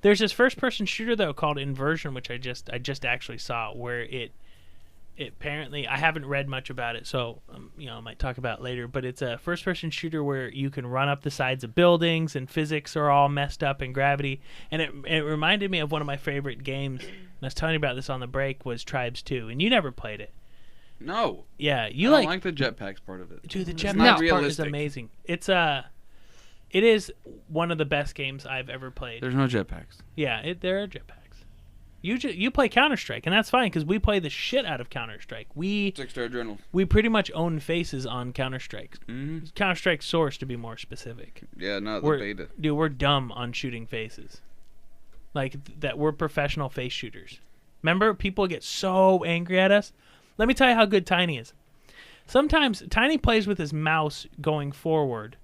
there's this first-person shooter though called Inversion, which I just actually saw, where it apparently I haven't read much about it, so I might talk about it later. But it's a first-person shooter where you can run up the sides of buildings, and physics are all messed up in gravity. And it reminded me of one of my favorite games. And I was telling you about this on the break. Was Tribes 2, and you never played it. No. Yeah, you I don't like the jetpacks part of it. dude, the It's jetpack not part is realistic. amazing. It is one of the best games I've ever played. There's no jetpacks. Yeah, there are jetpacks. You play Counter-Strike, and that's fine because we play the shit out of Counter-Strike. 6-star journal. We pretty much own faces on Counter-Strike. Mm-hmm. Counter-Strike Source, to be more specific. Yeah, not the We're, beta. dude, we're dumb on shooting faces. Like, that we're professional face shooters. Remember, people get so angry at us? Let me tell you how good Tiny is. Sometimes, Tiny plays with his mouse going forward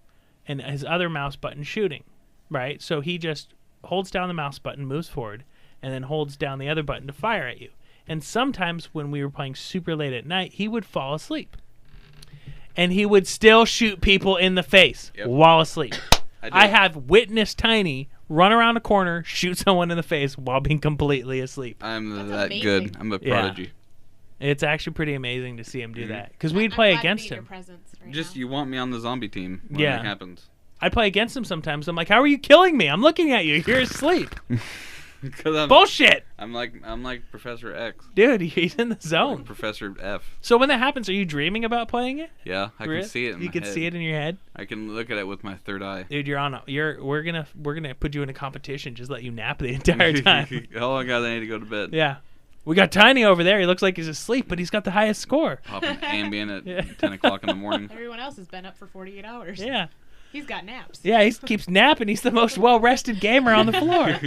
and his other mouse button shooting, right? So he just holds down the mouse button, moves forward, and then holds down the other button to fire at you. And sometimes when we were playing super late at night, he would fall asleep. And he would still shoot people in the face while asleep. I have witnessed Tiny run around a corner, shoot someone in the face while being completely asleep. I'm That's that amazing. good. I'm a prodigy. It's actually pretty amazing to see him do that. Because I'm we'd play glad to be against in your him. presence right Just now. you want me on the zombie team when Yeah. it happens. I play against him sometimes. I'm like, how are you killing me? I'm looking at you. You're asleep. Because Bullshit. I'm like Professor X. Dude, he's in the Or zone. Professor F. So when that happens, are you dreaming about playing it? Yeah, I Really? can see it in You my can head. see it in your head? I can look at it with my third eye. Dude, we're gonna put you in a competition, just let you nap the entire time. Oh my god, I need to go to bed. Yeah. We got Tiny over there. He looks like he's asleep, but he's got the highest score. Popping Ambien at Yeah. 10 o'clock in the morning. Everyone else has been up for 48 hours. Yeah. He's got naps. Yeah, he keeps napping. He's the most well-rested gamer on the floor.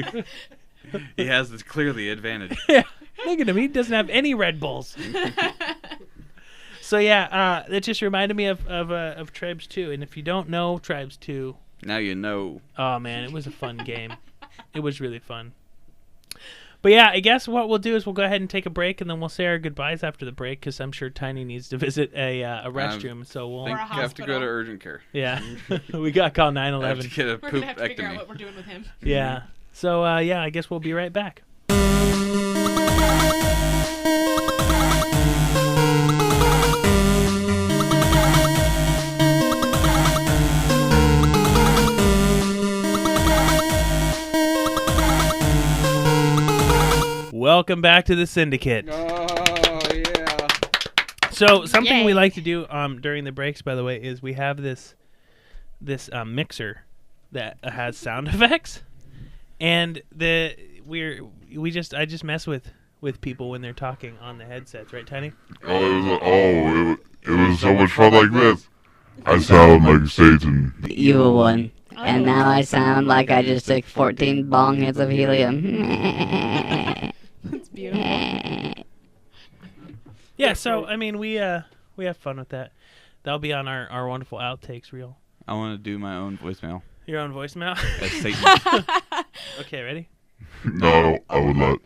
He has this clearly advantage. Yeah. Look at him. He doesn't have any Red Bulls. So yeah, that just reminded me of Tribes 2. And if you don't know Tribes 2, Now you know. oh man, it was a fun game. It was really fun. But yeah, I guess what we'll do is we'll go ahead and take a break, and then we'll say our goodbyes after the break because I'm sure Tiny needs to visit a restroom. So we'll I think Or a you have to go to hospital. urgent care. yeah, we got call I have 911. to get a We're going to have to figure out poopectomy. what we're doing with him. Yeah. So yeah, I guess we'll be right back. Welcome back to the Syndicate. Oh, yeah. So something we Yay. like to do during the breaks, by the way, is we have this mixer that has sound effects, and I just mess with people when they're talking on the headsets, right, Tiny? It was so much fun like this. I sound like Satan. The evil one. And now I sound like I just took 14 bong hits of helium. It's beautiful. Yeah. So I mean, we have fun with that. That'll be on our wonderful outtakes reel. I want to do my own voicemail. Your own voicemail. That's Satan. Okay, ready? No, I would not.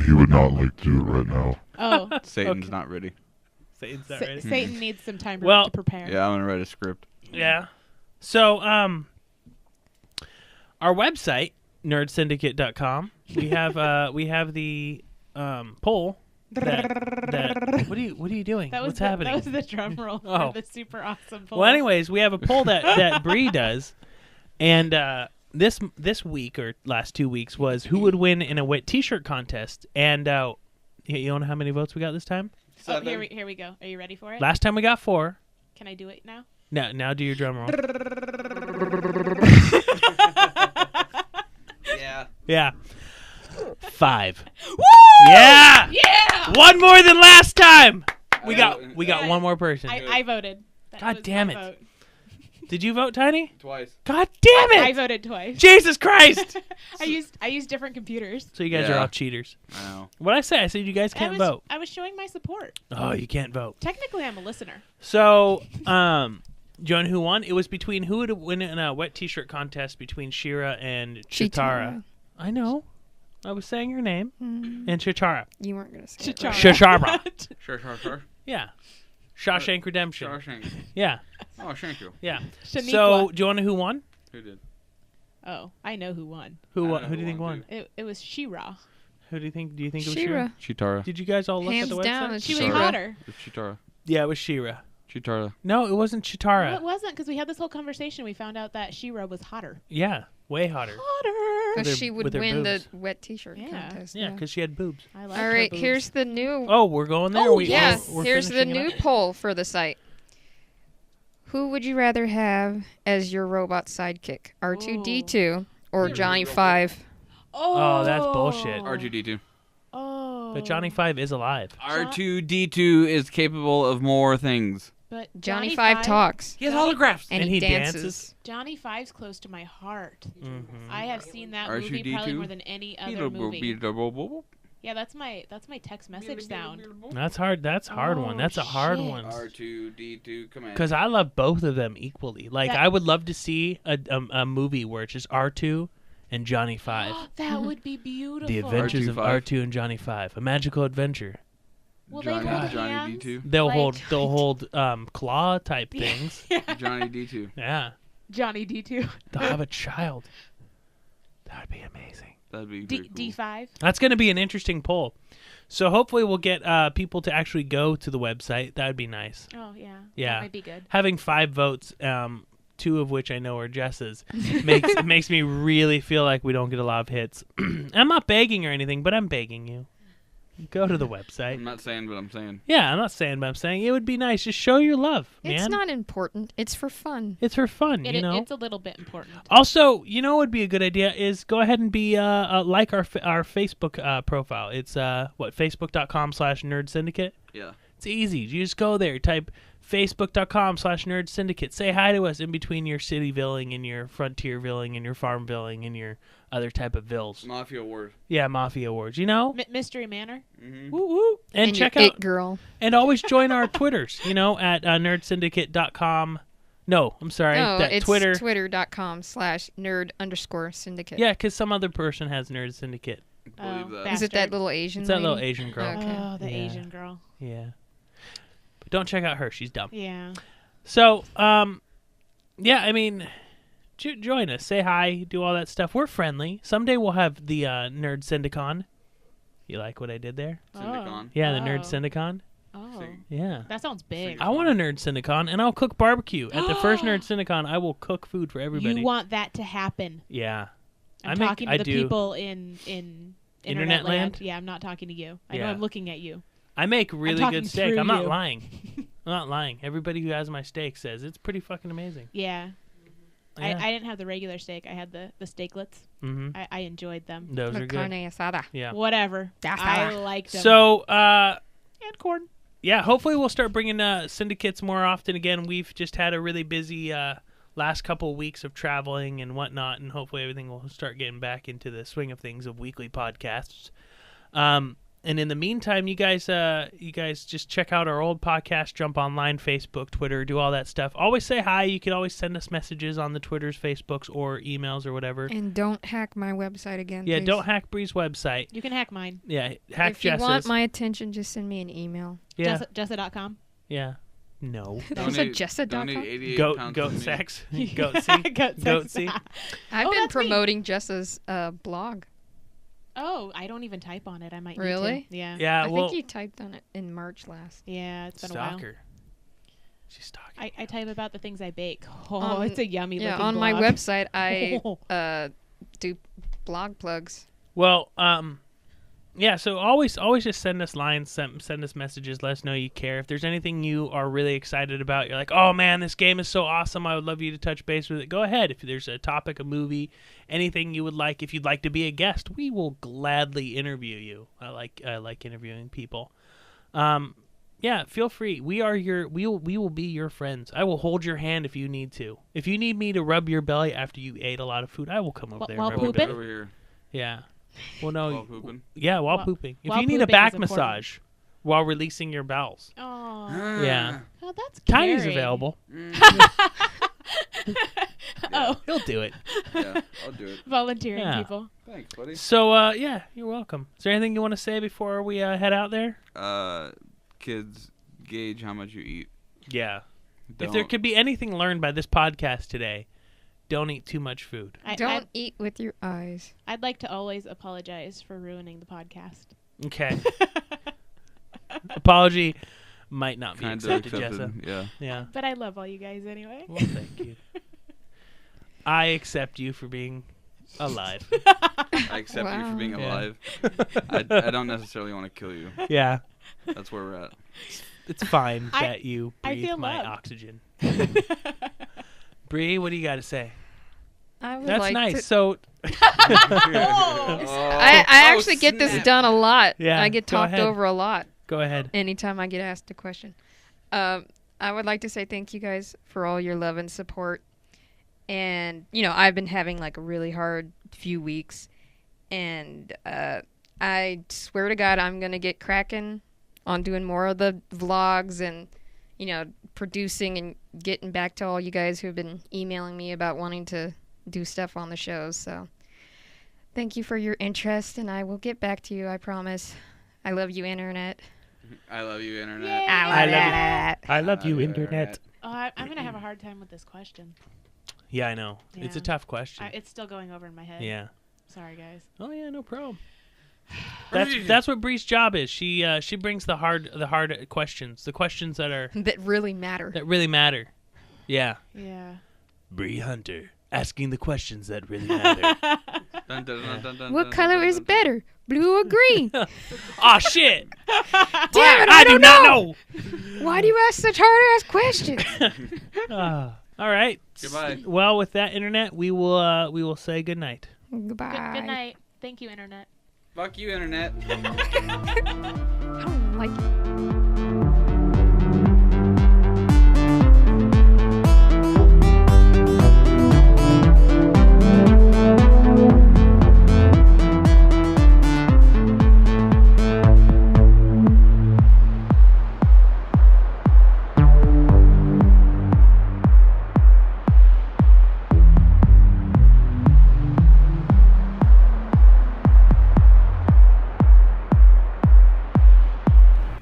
He would not like to do it right now. Oh, Satan's Okay. not ready. Satan's not ready. Satan needs some time Well- to prepare. Yeah, I'm going to write a script. Yeah. So, our website, nerdsyndicate.com, we have the poll that what are you doing? That was What's happening? That was the drum roll Oh. for the super awesome poll. Well, anyways, we have a poll that Bree does, and this week or last 2 weeks was who would win in a wet T-shirt contest, and you know how many votes we got this time? Oh, here we go. Are you ready for it? Last time we got 4. Can I do it now? Now do your drum roll. Yeah. Yeah. 5. Woo! Yeah. Yeah! One more than last time. We got Yeah. one more person. I voted. That God was damn my it. vote. Did you vote, Tiny? Twice. God damn I it! voted twice. Jesus Christ! I used different computers. So you guys are Yeah. all cheaters. I know. What I say? I said you guys can't vote. I was showing my support. Oh, you can't vote. Technically, I'm a listener. So, do you know who won? It was between who would win in a wet T-shirt contest between Shira and Chitara. I know. I was saying her name. And Chitara. You weren't gonna say it. Chitara. Shashara. Sure. Yeah. Shawshank Redemption. Shawshank. Yeah. Oh, thank you. Yeah. Shaniqua. So, do you want to know who won? Who did? Oh, I know who won. Who I won? know Who do you who think won, won? It was She-Ra. Who do you think? Do you think it was She-Ra. Shira? Chitara. Did you guys all look Hands at the down, website? it's She was She-Ra. hotter. It's Chitara. Yeah, it was Shira. Chitara. No, it wasn't No, Chitara. it wasn't because we had this whole conversation. We found out that She-Ra was hotter. Yeah, way hotter. Hotter. With her- Because she with would her win boobs. the wet T-shirt Yeah. contest. Yeah, because she had boobs. I like All her right, boobs. here's the new. Oh, we're going there. Oh, we, yeah, we're here's the finishing it new up? poll for the site. Who would you rather have as your robot sidekick? R2D2 or Johnny 5? Oh, that's bullshit. R2D2. Oh. But Johnny 5 is alive. R2D2 is capable of more things. But Johnny 5 talks. He has holographs. And And he he dances. dances. Johnny 5's close to my heart. Mm-hmm. I have seen that movie R2D2? probably more than any other movie. Yeah, that's my text message sound. That's hard. That's a hard one. Oh, That's a hard shit. one. R2D2, come on. Because I love both of them equally. Like, That- I would love to see a movie where it's just R2 and Johnny 5. That would be beautiful. The Adventures of R2-5. R2 and Johnny 5. A magical adventure. Will they hold hands? Johnny D2. They'll Like- hold claw type things. Johnny D2. Yeah. Johnny D2. They'll have a child. That would be amazing. That'd be pretty cool. D5. That's going to be an interesting poll. So hopefully we'll get people to actually go to the website. That would be nice. Oh, yeah. Yeah. That might be good. Having 5 votes, 2 of which I know are Jess's, makes me really feel like we don't get a lot of hits. I'm not begging or anything, but I'm begging you. Go to the website. I'm not saying, but I'm saying. Yeah, I'm not saying, but I'm saying it would be nice. Just show your love, man. It's not important. It's for fun. It's for fun, It, you know. It's a little bit important. Also, you know what would be a good idea is go ahead and be like our Facebook profile. It's Facebook.com/Nerd Syndicate. Yeah. It's easy. You just go there, type Facebook.com/Nerd Syndicate. Say hi to us in between your city-villing and your frontier-villing and your farm-villing and your other type of vills. Mafia Ward. Yeah, Mafia Awards. You know? Mystery Manor. Mm-hmm. Woo woo. And check your out It Girl. and always join our Twitters. You know, at nerdsyndicate.com. No, I'm sorry. No, that it's Twitter. twitter.com/nerd_syndicate. Yeah, because some other person has Nerd Syndicate. Believe Oh, that. Is it that little Asian It's that lady? little Asian girl. Okay. Oh, the Yeah. Asian girl. Yeah. But don't check out her. She's dumb. Yeah. So, yeah, I mean, join us. Say hi. Do all that stuff. We're friendly. Someday we'll have the Nerd Syndicon. You like what I did there? Syndicon. Yeah, the Oh. Nerd Syndicon. Oh. See. Yeah. That sounds big. I want a Nerd Syndicon, and I'll cook barbecue. At the first Nerd Syndicon, I will cook food for everybody. You want that to happen. Yeah. I'm talking to I the do. people in Internet land? Yeah, I'm not talking to you. I know Yeah. I'm looking at you. I make really talking good steak. through I'm not you. lying. I'm not lying. Everybody who has my steak says it's pretty fucking amazing. Yeah. Yeah. I didn't have the regular steak. I had the steaklets. Mm-hmm. I enjoyed them. Those La are carne good. asada. Yeah. Whatever. That's I how liked them. So, and corn. yeah, hopefully we'll start bringing syndicates more often again. We've just had a really busy last couple of weeks of traveling and whatnot, and hopefully everything will start getting back into the swing of things of weekly podcasts. And in the meantime, you guys just check out our old podcast, jump online, Facebook, Twitter, do all that stuff. Always say hi. You can always send us messages on the Twitters, Facebooks, or emails or whatever. And don't hack my website again. Yeah, please. don't hack Bree's website. You can hack mine. Yeah, hack If you Jess's. want my attention, just send me an email. Yeah, Jessa.com. yeah. No. That's a Jessa.com. Donate 88 Goat pounds goat to me. sex. Goatsy. Goatsy. I've Oh, been that's me. promoting Jessa's blog. Oh, I don't even type on it. I might need Really? to. Yeah. Yeah, I well, think you typed on it in March last. Yeah, it's been a while. stalker. She's stalking. I type about the things I bake. Oh, it's a yummy Yeah, looking on my blog. website I do blog plugs. Well, yeah. So always just send us lines, send us messages. Let us know you care. If there's anything you are really excited about, you're like, oh man, this game is so awesome. I would love you to touch base with it. Go ahead. If there's a topic, a movie, anything you would like, if you'd like to be a guest, we will gladly interview you. I like interviewing people. Yeah, feel free. We will be your friends. I will hold your hand if you need to. If you need me to rub your belly after you ate a lot of food, I will come over there. While and rub your pooping? belly. Over here. Yeah. Well, no. While pooping. Yeah, while While- pooping. If while you need a pooping back is important. massage while releasing your bowels, Oh, Yeah. oh, that's Tiny's caring. available. Oh, He'll do it. Yeah, I'll do it. volunteering Yeah. people. Thanks, buddy. So, yeah, you're welcome. Is there anything you want to say before we head out there? Kids, gauge how much you eat. Yeah. If Don't. there could be anything learned by this podcast today, don't eat too much food. Don't eat with your eyes. I'd like to always apologize for ruining the podcast. Okay. Apology might not be Kind of accepted, accepted. Jessa. Yeah. Yeah. But I love all you guys anyway. Well, thank you. I accept you for being alive. I accept you for being Wow. alive. I don't necessarily want to kill you. Yeah. That's where we're at. It's fine I- that you I breathe feel my loved. oxygen. Bree, what do you got to say? I would That's like nice. to- So, I actually get this done a lot. Yeah, I get go talked ahead. over a lot go ahead. anytime I get asked a question. I would like to say thank you guys for all your love and support. And, I've been having like a really hard few weeks. And I swear to God, I'm going to get cracking on doing more of the vlogs and, producing and getting back to all you guys who have been emailing me about wanting to do stuff on the shows. So thank you for your interest, and I will get back to you, I promise. I love you, Internet. I love you, Internet. Yay. I love you, Internet. Oh, I'm going to have a hard time with this question. Yeah, I know. It's a Yeah. tough question. It's still going over in my head. Yeah. Sorry, guys. Oh yeah, no problem. That's what Bree's job is. She brings the hard questions, the questions that Really matter. really matter. Yeah. Yeah. Bree Hunter asking the questions that really matter. Dun, dun, dun, dun, dun, What dun, color dun, is dun, better, blue or green? Oh shit! Damn it, I do don't not know. Why do you ask such hard-ass questions? All right. Goodbye. Well, with that, Internet, we will say good night. Goodbye. Good night. Thank you, Internet. Fuck you, Internet. I don't like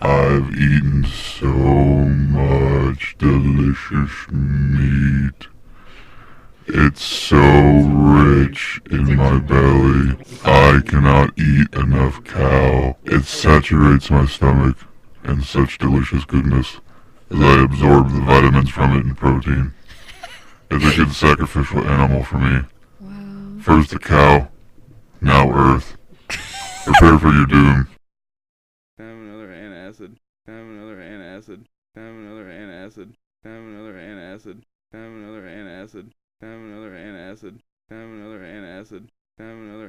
I've eaten so much delicious meat. It's so rich in my belly. I cannot eat enough cow. It saturates my stomach in such delicious goodness as I absorb the vitamins from it and protein. It's a good sacrificial animal for me. Wow. First the cow, now Earth. Prepare for your doom. Have another antacid. Have another antacid. Have another antacid. Have another antacid. Have another antacid. Have another antacid. Have another antacid. Have another